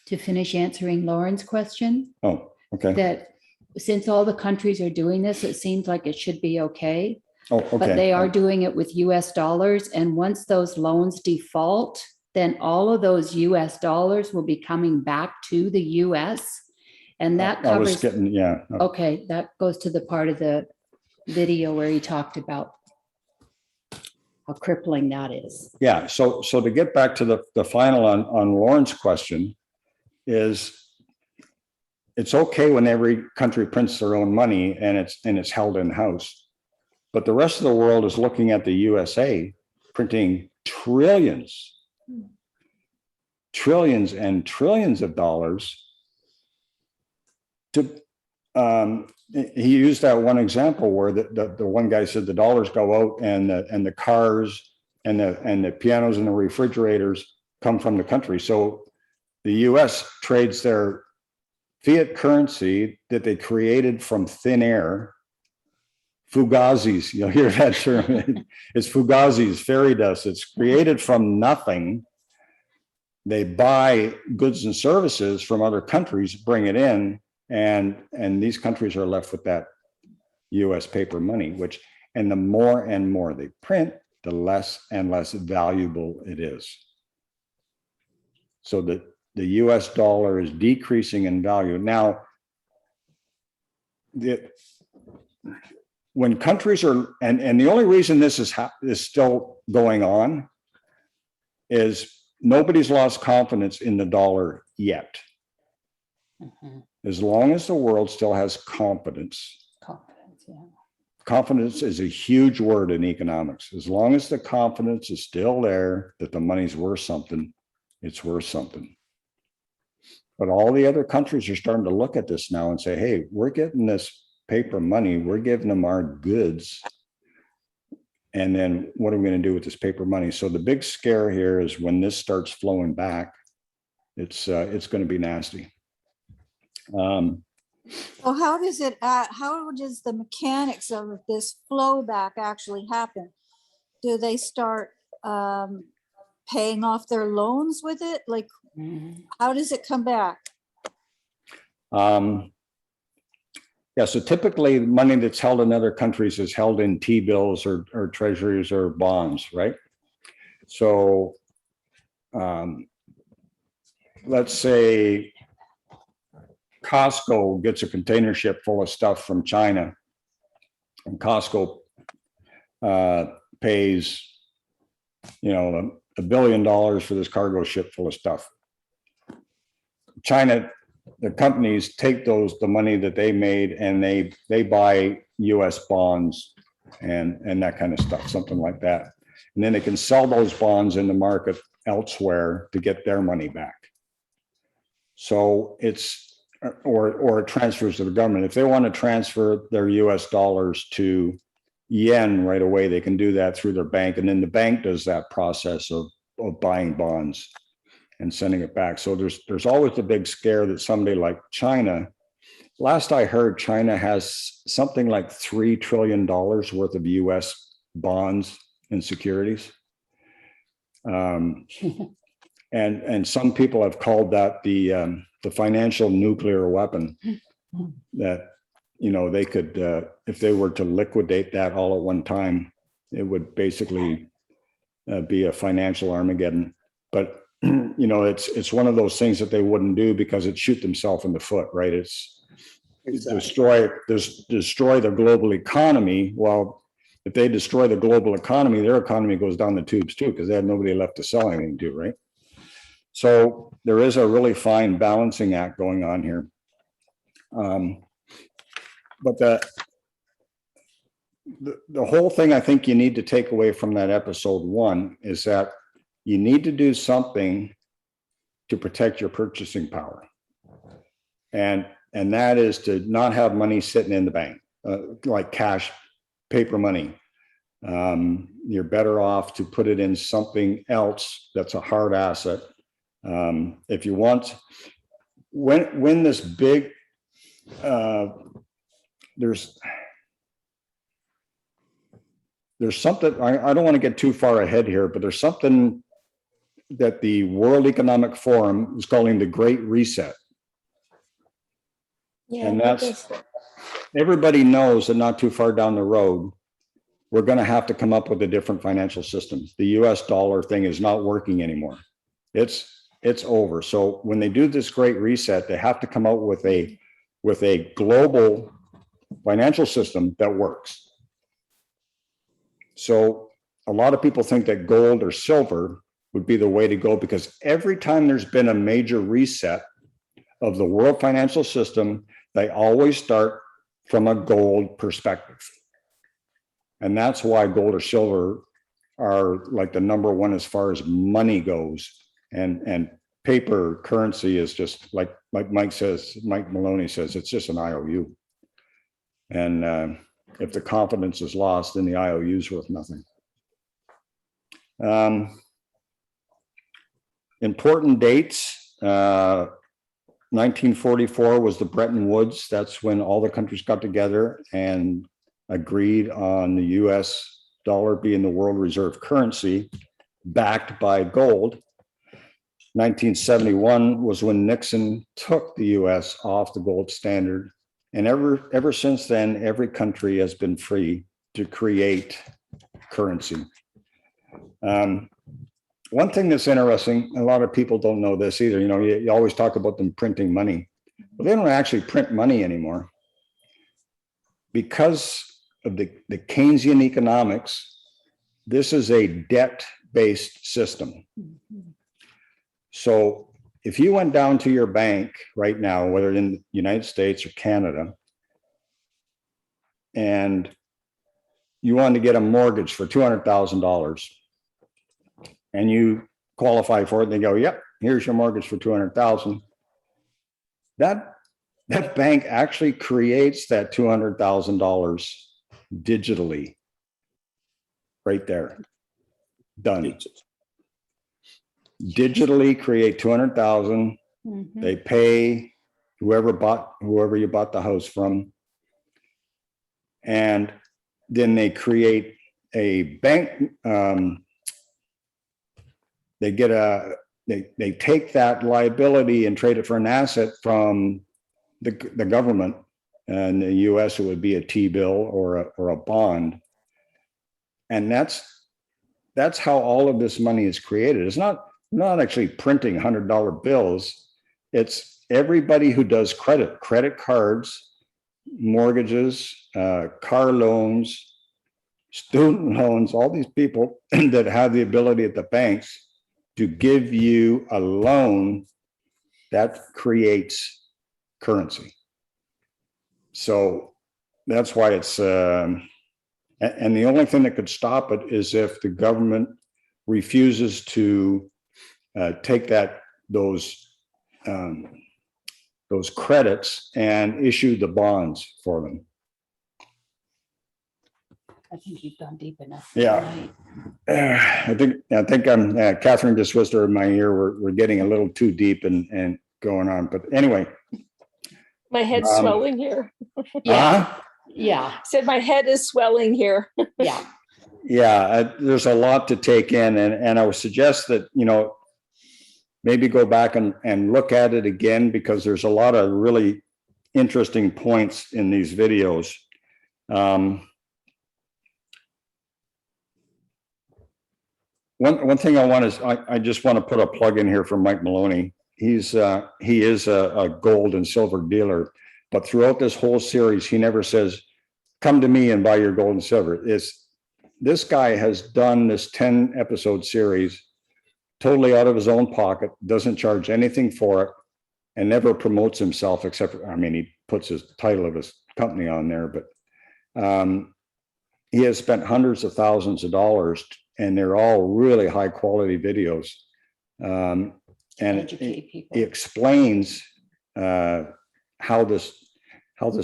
to finish answering Lauren's question? Oh, okay. That since all the countries are doing this, it seems like it should be okay. Oh, okay. But they are doing it with US dollars. And once those loans default, then all of those US dollars will be coming back to the US. And that I was covers, getting, yeah. okay, that goes to the part of the video where he talked about how crippling that is. Yeah, so to get back to the final on Lauren's question is, it's okay when every country prints their own money and it's held in house, but the rest of the world is looking at the USA printing trillions and trillions of dollars to he used that one example where the one guy said the dollars go out and the cars and the pianos and the refrigerators come from the country. So the US trades their fiat currency that they created from thin air, fugazis, you'll hear that term. It's fugazis, fairy dust. It's created from nothing. They buy goods and services from other countries, bring it in, and these countries are left with that US paper money, and the more and more they print, the less and less valuable it is. So that the US dollar is decreasing in value. Now, when countries are, and the only reason this is still going on is nobody's lost confidence in the dollar yet. As long as the world still has confidence. Confidence is a huge word in economics. As long as the confidence is still there that the money's worth something, it's worth something. But all the other countries are starting to look at this now and say, hey, we're getting this paper money, we're giving them our goods. And then what are we going to do with this paper money? So the big scare here is when this starts flowing back, it's going to be nasty. So how does the mechanics of this flow back actually happen? Do they start paying off their loans with it? Like, how does it come back? Yeah, so typically money that's held in other countries is held in T-bills or treasuries or bonds, right? So let's say Costco gets a container ship full of stuff from China, and Costco pays, $1 billion for this cargo ship full of stuff. China, the companies take the money that they made and they buy US bonds and that kind of stuff, something like that. And then they can sell those bonds in the market elsewhere to get their money back. So it's, or it transfers to the government. If they want to transfer their US dollars to yen right away, they can do that through their bank. And then the bank does that process of buying bonds and sending it back. So there's always the big scare that somebody like China, last I heard, China has something like $3 trillion worth of US bonds and securities. And some people have called that the financial nuclear weapon that, they could, if they were to liquidate that all at one time, it would basically be a financial Armageddon. But it's one of those things that they wouldn't do because it'd shoot themselves in the foot, right? It's destroy the global economy. Well, if they destroy the global economy, their economy goes down the tubes too, because they have nobody left to sell anything to, right? So there is a really fine balancing act going on here. But the whole thing I think you need to take away from that episode 1 is that you need to do something to protect your purchasing power. And that is to not have money sitting in the bank, like cash, paper money. You're better off to put it in something else that's a hard asset. If you want, when this big, there's something, I don't want to get too far ahead here, but there's something that the World Economic Forum is calling the Great Reset. Yeah, and that's, everybody knows that not too far down the road, we're going to have to come up with a different financial system. The US dollar thing is not working anymore. It's over. So when they do this Great Reset, they have to come out with a global financial system that works. So a lot of people think that gold or silver would be the way to go, because every time there's been a major reset of the world financial system, they always start from a gold perspective. And that's why gold or silver are like the number one as far as money goes. And paper currency is just like Mike Maloney says, it's just an IOU. And if the confidence is lost, then the IOU is worth nothing. Important dates. 1944 was the Bretton Woods. That's when all the countries got together and agreed on the US dollar being the world reserve currency, backed by gold. 1971 was when Nixon took the US off the gold standard. And ever since then, every country has been free to create currency. One thing that's interesting, a lot of people don't know this either, you always talk about them printing money, but they don't actually print money anymore. Because of the Keynesian economics, this is a debt-based system. So if you went down to your bank right now, whether in the United States or Canada, and you wanted to get a mortgage for $200,000, and you qualify for it, and they go, yep, here's your mortgage for $200,000. That bank actually creates that $200,000 digitally right there. Done. Digitally create 200,000. They pay whoever you bought the house from. And then they create a bank. They take that liability and trade it for an asset from the government. In the US, it would be a T-bill or a bond. And that's how all of this money is created. It's not actually printing $100 bills. It's everybody who does credit cards, mortgages, car loans, student loans, all these people that have the ability at the banks to give you a loan that creates currency. So that's why it's, and the only thing that could stop it is if the government refuses to take those credits and issue the bonds for them. I think you've gone deep enough. Yeah. I think I'm Catherine just whispered in my ear. We're getting a little too deep and going on. But anyway, My head's swelling here. Yeah. Said my head is swelling here. Yeah. Yeah, there's a lot to take in, and I would suggest that maybe go back and look at it again, because there's a lot of really interesting points in these videos. One thing I just want to put a plug in here for Mike Maloney. He is a gold and silver dealer, but throughout this whole series, he never says, "Come to me and buy your gold and silver." This guy has done this 10 episode series totally out of his own pocket, doesn't charge anything for it, and never promotes himself except for, he puts his title of his company on there, but he has spent hundreds of thousands of dollars, and they're all really high quality videos. And he explains how this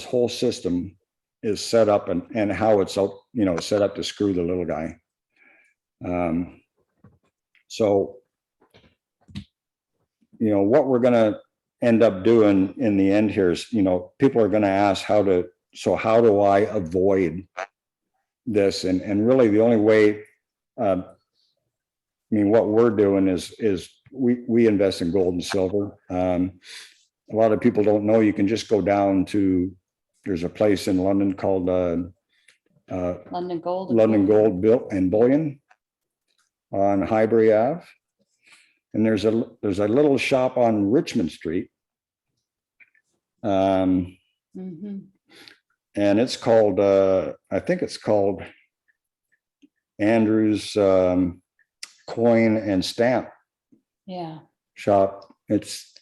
whole system is set up and how it's set up to screw the little guy. So what we're going to end up doing in the end here is, people are going to ask how do I avoid this? And really the only way, what we're doing is we invest in gold and silver. A lot of people don't know, you can just go down to, there's a place in London called London Gold and Bullion on Highbury Ave. And there's a little shop on Richmond Street. And it's called, I think it's called Andrew's Coin and Stamp Shop. It's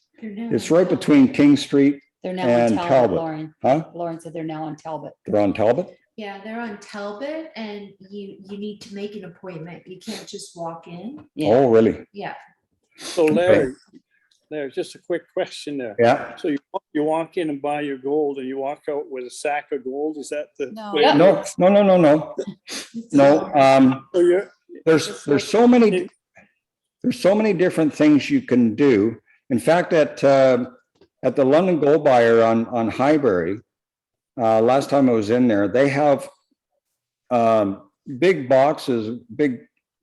right between King Street They're now and on Talbot. Lauren. Huh? Lauren said they're now on Talbot. They're on Talbot? Yeah, they're on Talbot, and you need to make an appointment. You can't just walk in. Oh, really? Yeah. So Larry, just a quick question there. Yeah. So you walk in and buy your gold, and you walk out with a sack of gold. Is that the No. way? No. So you're, There's so many different things you can do. In fact, at the London Gold Buyer on Highbury, last time I was in there, they have big boxes, big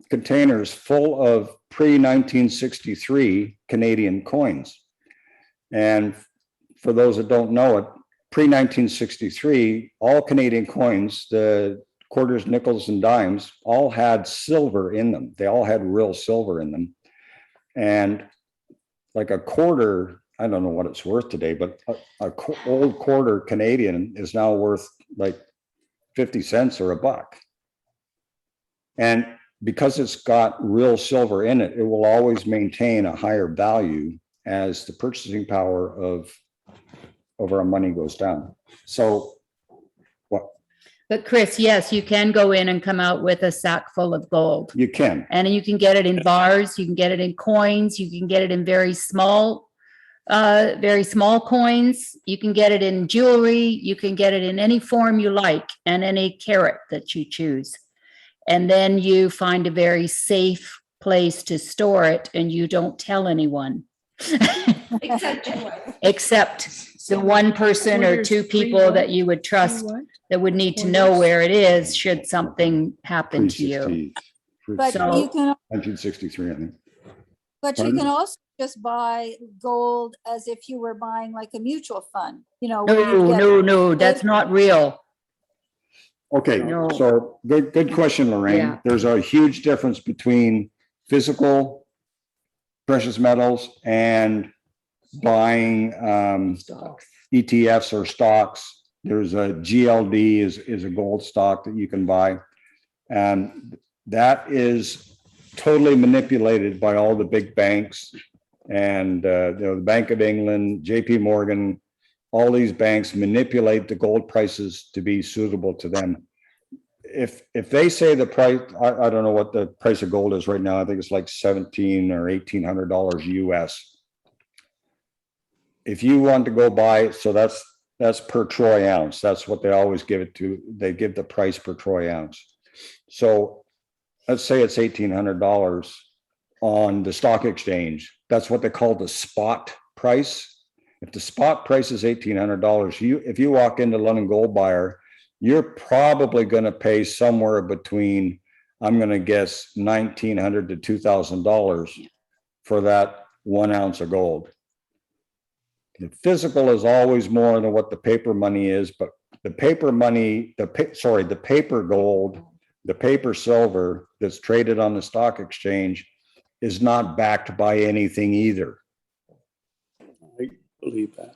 containers full of pre-1963 Canadian coins. And for those that don't know it, pre-1963, all Canadian coins, the quarters, nickels, and dimes all had silver in them. They all had real silver in them. And like a quarter, I don't know what it's worth today, but old quarter Canadian is now worth like 50 cents or $1. And because it's got real silver in it, it will always maintain a higher value as the purchasing power of our money goes down. So what? But Chris, yes, you can go in and come out with a sack full of gold. You can. And you can get it in bars, you can get it in coins, you can get it in very small coins. You can get it in jewelry, you can get it in any form you like and any carat that you choose. And then you find a very safe place to store it and you don't tell anyone. Except the one person or two people that you would trust that would need to know where it is should something happen to you. But So- you can, 1963, I think. but you Pardon? can also just buy gold as if you were buying like a mutual fund, you know. where you No, get- that's not real. Okay, No. so good question, Lorraine. Yeah. There's a huge difference between physical precious metals and buying ETFs or stocks. There's a GLD is a gold stock that you can buy. And that is totally manipulated by all the big banks and the Bank of England, JP Morgan. All these banks manipulate the gold prices to be suitable to them. If they say the price, I don't know what the price of gold is right now. I think it's like $1,700 or $1,800 US. If you want to go buy, so that's per troy ounce. That's what they always give it to. They give the price per troy ounce. So let's say it's $1,800 on the stock exchange. That's what they call the spot price. If the spot price is $1,800, if you walk into London Gold Buyer, you're probably going to pay somewhere between, I'm going to guess, $1,900 to $2,000 for that 1 ounce of gold. The physical is always more than what the paper money is, but the paper money, the paper gold, the paper silver that's traded on the stock exchange is not backed by anything either. I believe that.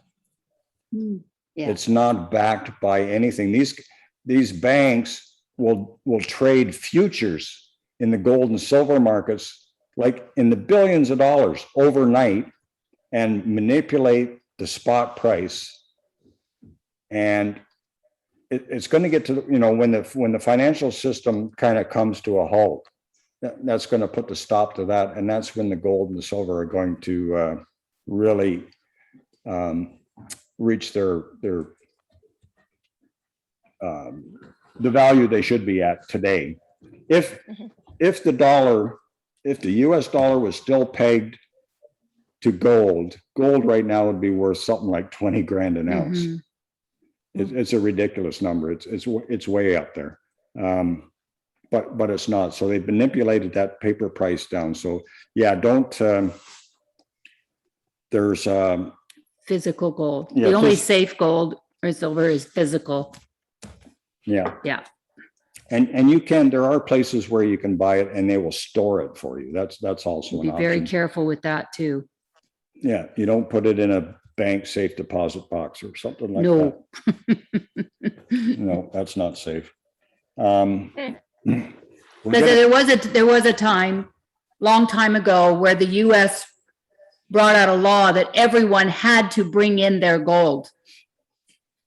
Yeah. It's not backed by anything. These banks will trade futures in the gold and silver markets, like in the billions of dollars overnight, and manipulate the spot price. And it's going to get to, when the financial system kind of comes to a halt, that's going to put the stop to that. And that's when the gold and the silver are going to really reach the value they should be at today. If the US dollar was still pegged to gold right now would be worth something like 20 grand an ounce. Mhm. It's a ridiculous number. It's way up there. But it's not. So they've manipulated that paper price down. So yeah, there's Physical gold. Yeah, The only just- safe gold or silver is physical. yeah. Yeah. And there are places where you can buy it and they will store it for you. That's also Be an very option. careful with that too. Yeah, you don't put it in a bank safe deposit box or something like No. that. No, that's not safe. We're But gonna- there was a time, long time ago, where the US brought out a law that everyone had to bring in their gold.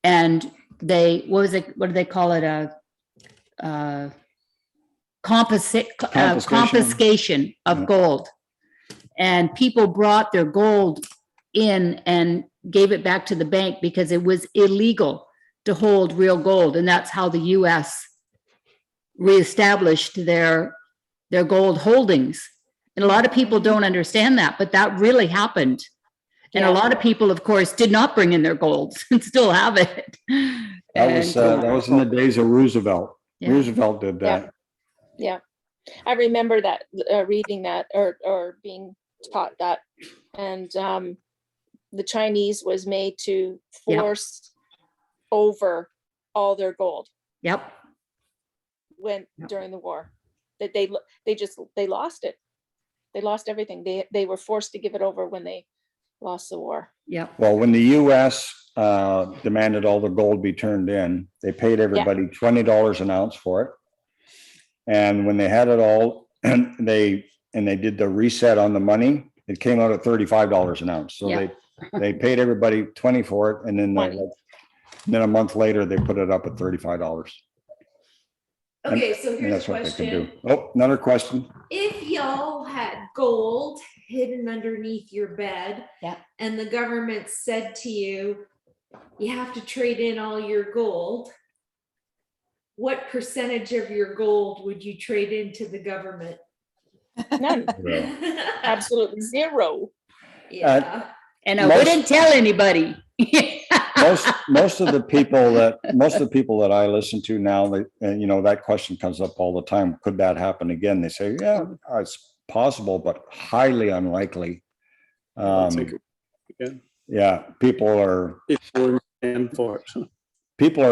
And what do they call it? Confiscation of gold. And people brought their gold in and gave it back to the bank because it was illegal to hold real gold. And that's how the US reestablished their gold holdings. And a lot of people don't understand that, but that really happened. And a lot of people, of course, did not bring in their gold and still have it. that was in the days of Roosevelt. Yeah. Roosevelt did that. Yeah, I remember that, reading that or being taught that. And the Chinese was made to force over all their gold. Yep. when during the war. That they lost it. They lost everything. They were forced to give it over when they lost the war. Yeah. Well, when the US demanded all the gold be turned in, they paid everybody $20 an ounce for it. And when they had it all, and they did the reset on the money, it came out at $35 an ounce. So they paid everybody 20 for it, and then a month later they put it up at $35. Okay, so And here's a that's what they can do. question. Oh, another question. If y'all had gold hidden underneath your bed, and the government said to you, you have to trade in all your gold, what percentage of your gold would you trade into the government? None. Absolutely zero. Yeah. And I wouldn't tell anybody. Most of the people that I listen to now, that question comes up all the time. Could that happen again? They say, yeah, it's possible, but highly unlikely. Yeah, people are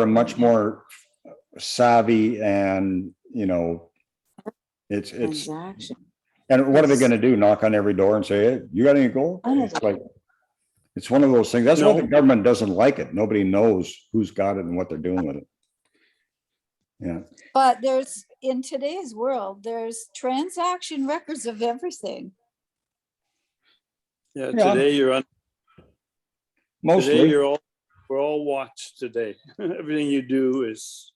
much more savvy, and it's and what are they going to do? Knock on every door and say, hey, you got any gold? It's like, it's one of those things. That's why the government doesn't like it. Nobody knows who's got it and what they're doing with it. Yeah. But in today's world, there's transaction records of everything. Yeah, today you're on. Mostly. Today we're all watched today. Everything you do it's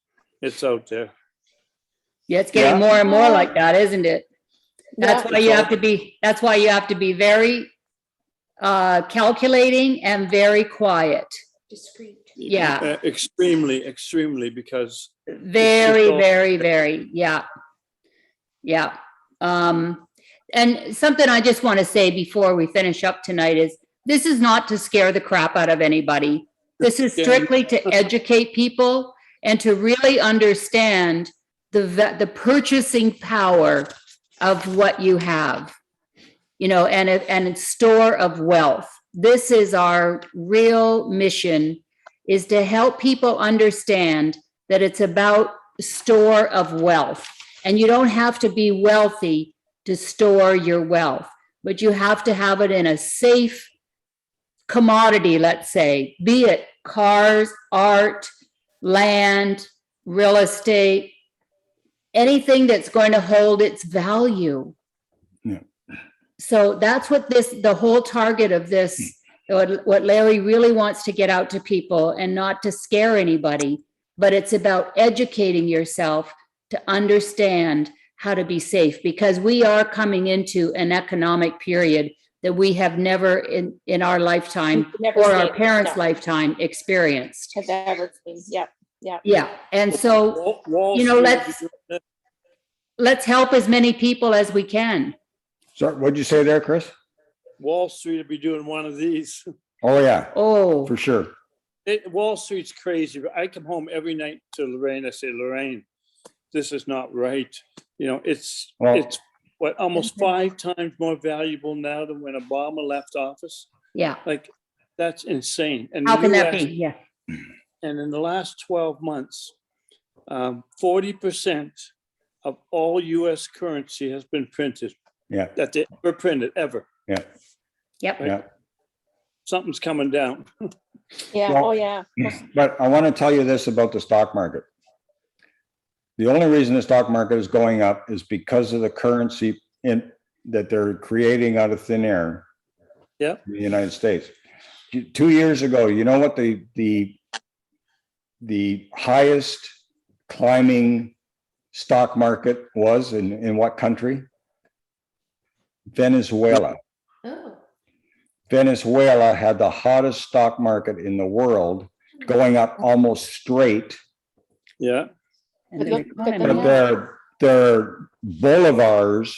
out there. Yeah, it's getting more and more like that, isn't it? That's why you have to be very calculating and very quiet. Discreet. Yeah. Extremely, because very. Yeah. And something I just want to say before we finish up tonight is this is not to scare the crap out of anybody. This is strictly to educate people and to really understand the purchasing power of what you have, and store of wealth. This is our real mission, is to help people understand that it's about store of wealth. And you don't have to be wealthy to store your wealth, but you have to have it in a safe commodity, let's say, be it cars, art, land, real estate, anything that's going to hold its value. Yeah. So that's what the whole target of this, what Larry really wants to get out to people, and not to scare anybody, but it's about educating yourself to understand how to be safe, because we are coming into an economic period that we have never in our lifetime or our parents' lifetime experienced. Have ever seen. Yeah. Yeah. And so, let's help as many people as we can. So what'd you say there, Chris? Wall Street will be doing one of these. Oh yeah. Oh, for sure. Wall Street's crazy. I come home every night to Lorraine. I say, Lorraine, this is not right. It's what, almost 5 times more valuable now than when Obama left office. Yeah. Like, that's insane. And how can that be? Yeah. And in the last 12 months, 40% of all US currency has been printed. Yeah. That they ever printed, ever. Yeah. Yep. Yeah. Something's coming down. Yeah. Well, Oh, yeah. But I want to tell you this about the stock market. The only reason the stock market is going up is because of the currency that they're creating out of thin air. Yeah. In the United States. 2 years ago, you know what the highest climbing stock market was in what country? Venezuela. Oh. Venezuela had the hottest stock market in the world, going up almost straight. Yeah. But their bolivars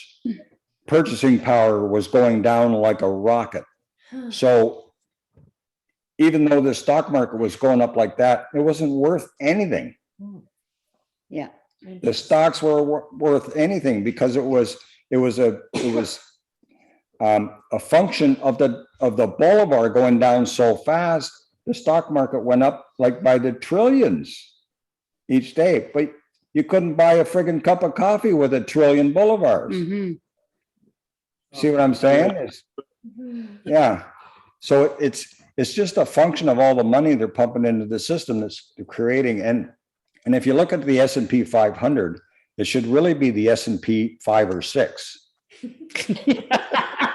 purchasing power was going down like a rocket. So even though the stock market was going up like that, it wasn't worth anything. Yeah. The stocks were worth anything because it was a function of the bolivar going down so fast. The stock market went up like by the trillions each day. But you couldn't buy a friggin' cup of coffee with $1 trillion boulevards. Mhm. See what I'm saying? Yeah. So it's just a function of all the money they're pumping into the system that's creating. And if you look at the S&P 500, it should really be the S&P 5 or 6.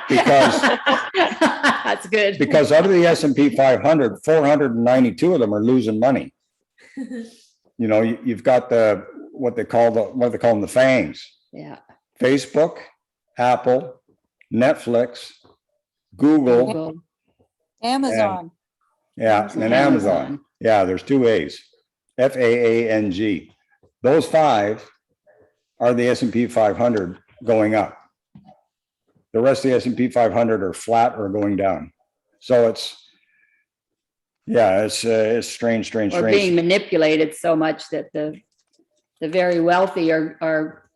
Because that's good. Because out of the S&P 500, 492 of them are losing money. You know, you've got what they call them the FANGs. Yeah. Facebook, Apple, Netflix, Google. Amazon. And Amazon. Yeah, there's 2 A's. FAANG. Those 5 are the S&P 500 going up. The rest of the S&P 500 are flat or going down. So it's strange. Or being manipulated so much that the very wealthy are,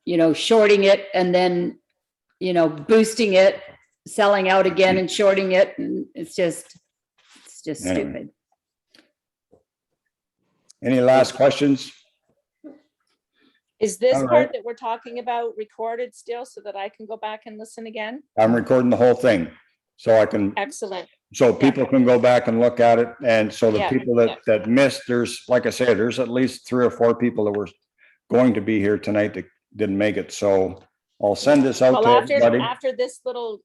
you know, shorting it and then, you know, boosting it, selling out again and shorting it. And it's just stupid. Any last questions? Is this All part right. that we're talking about recorded still so that I can go back and listen again? I'm recording the whole thing so I can, Excellent. so people can go back and look at it. And so the Yeah, people that missed, there's, like I said, there's at least 3 or 4 people that were going to be here tonight that didn't make it. So I'll send this out Well, to everybody. after this little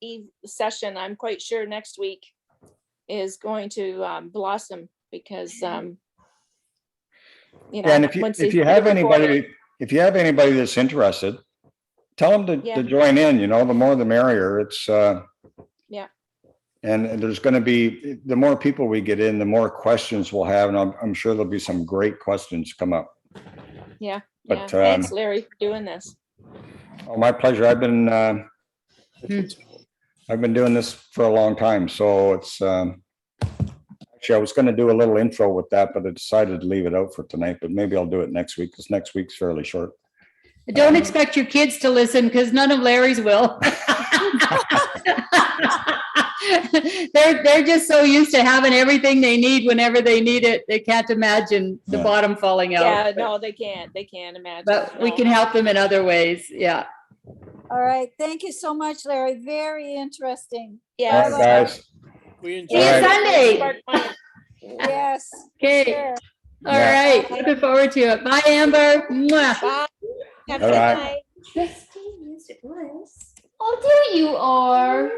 session, I'm quite sure next week is going to blossom because, you know. And once if they you have record it- anybody, that's interested, tell them to Yeah. join in, you know, the more the merrier. It's, Yeah. and there's going to be, the more people we get in, the more questions we'll have. And I'm sure there'll be some great questions come up. Yeah. But, Yeah. Thanks, Larry, for doing this. Oh, my pleasure. I've been doing this for a long time. So it's, actually, I was going to do a little intro with that, but I decided to leave it out for tonight, but maybe I'll do it next week because next week's fairly short. Don't expect your kids to listen because none of Larry's will. They're just so used to having everything they need whenever they need it. They can't imagine the bottom falling out. Yeah, no, they can't imagine. But we No. can help them in other ways. Yeah. All right. Thank you so much, Larry. Very interesting. Yeah. All right, guys. We See you Sunday. Yes. Okay. Sure. All right. Looking forward to it. Bye, Amber. Mwah. Bye. Have a All good right. night. Yes, it was. Oh, there you are.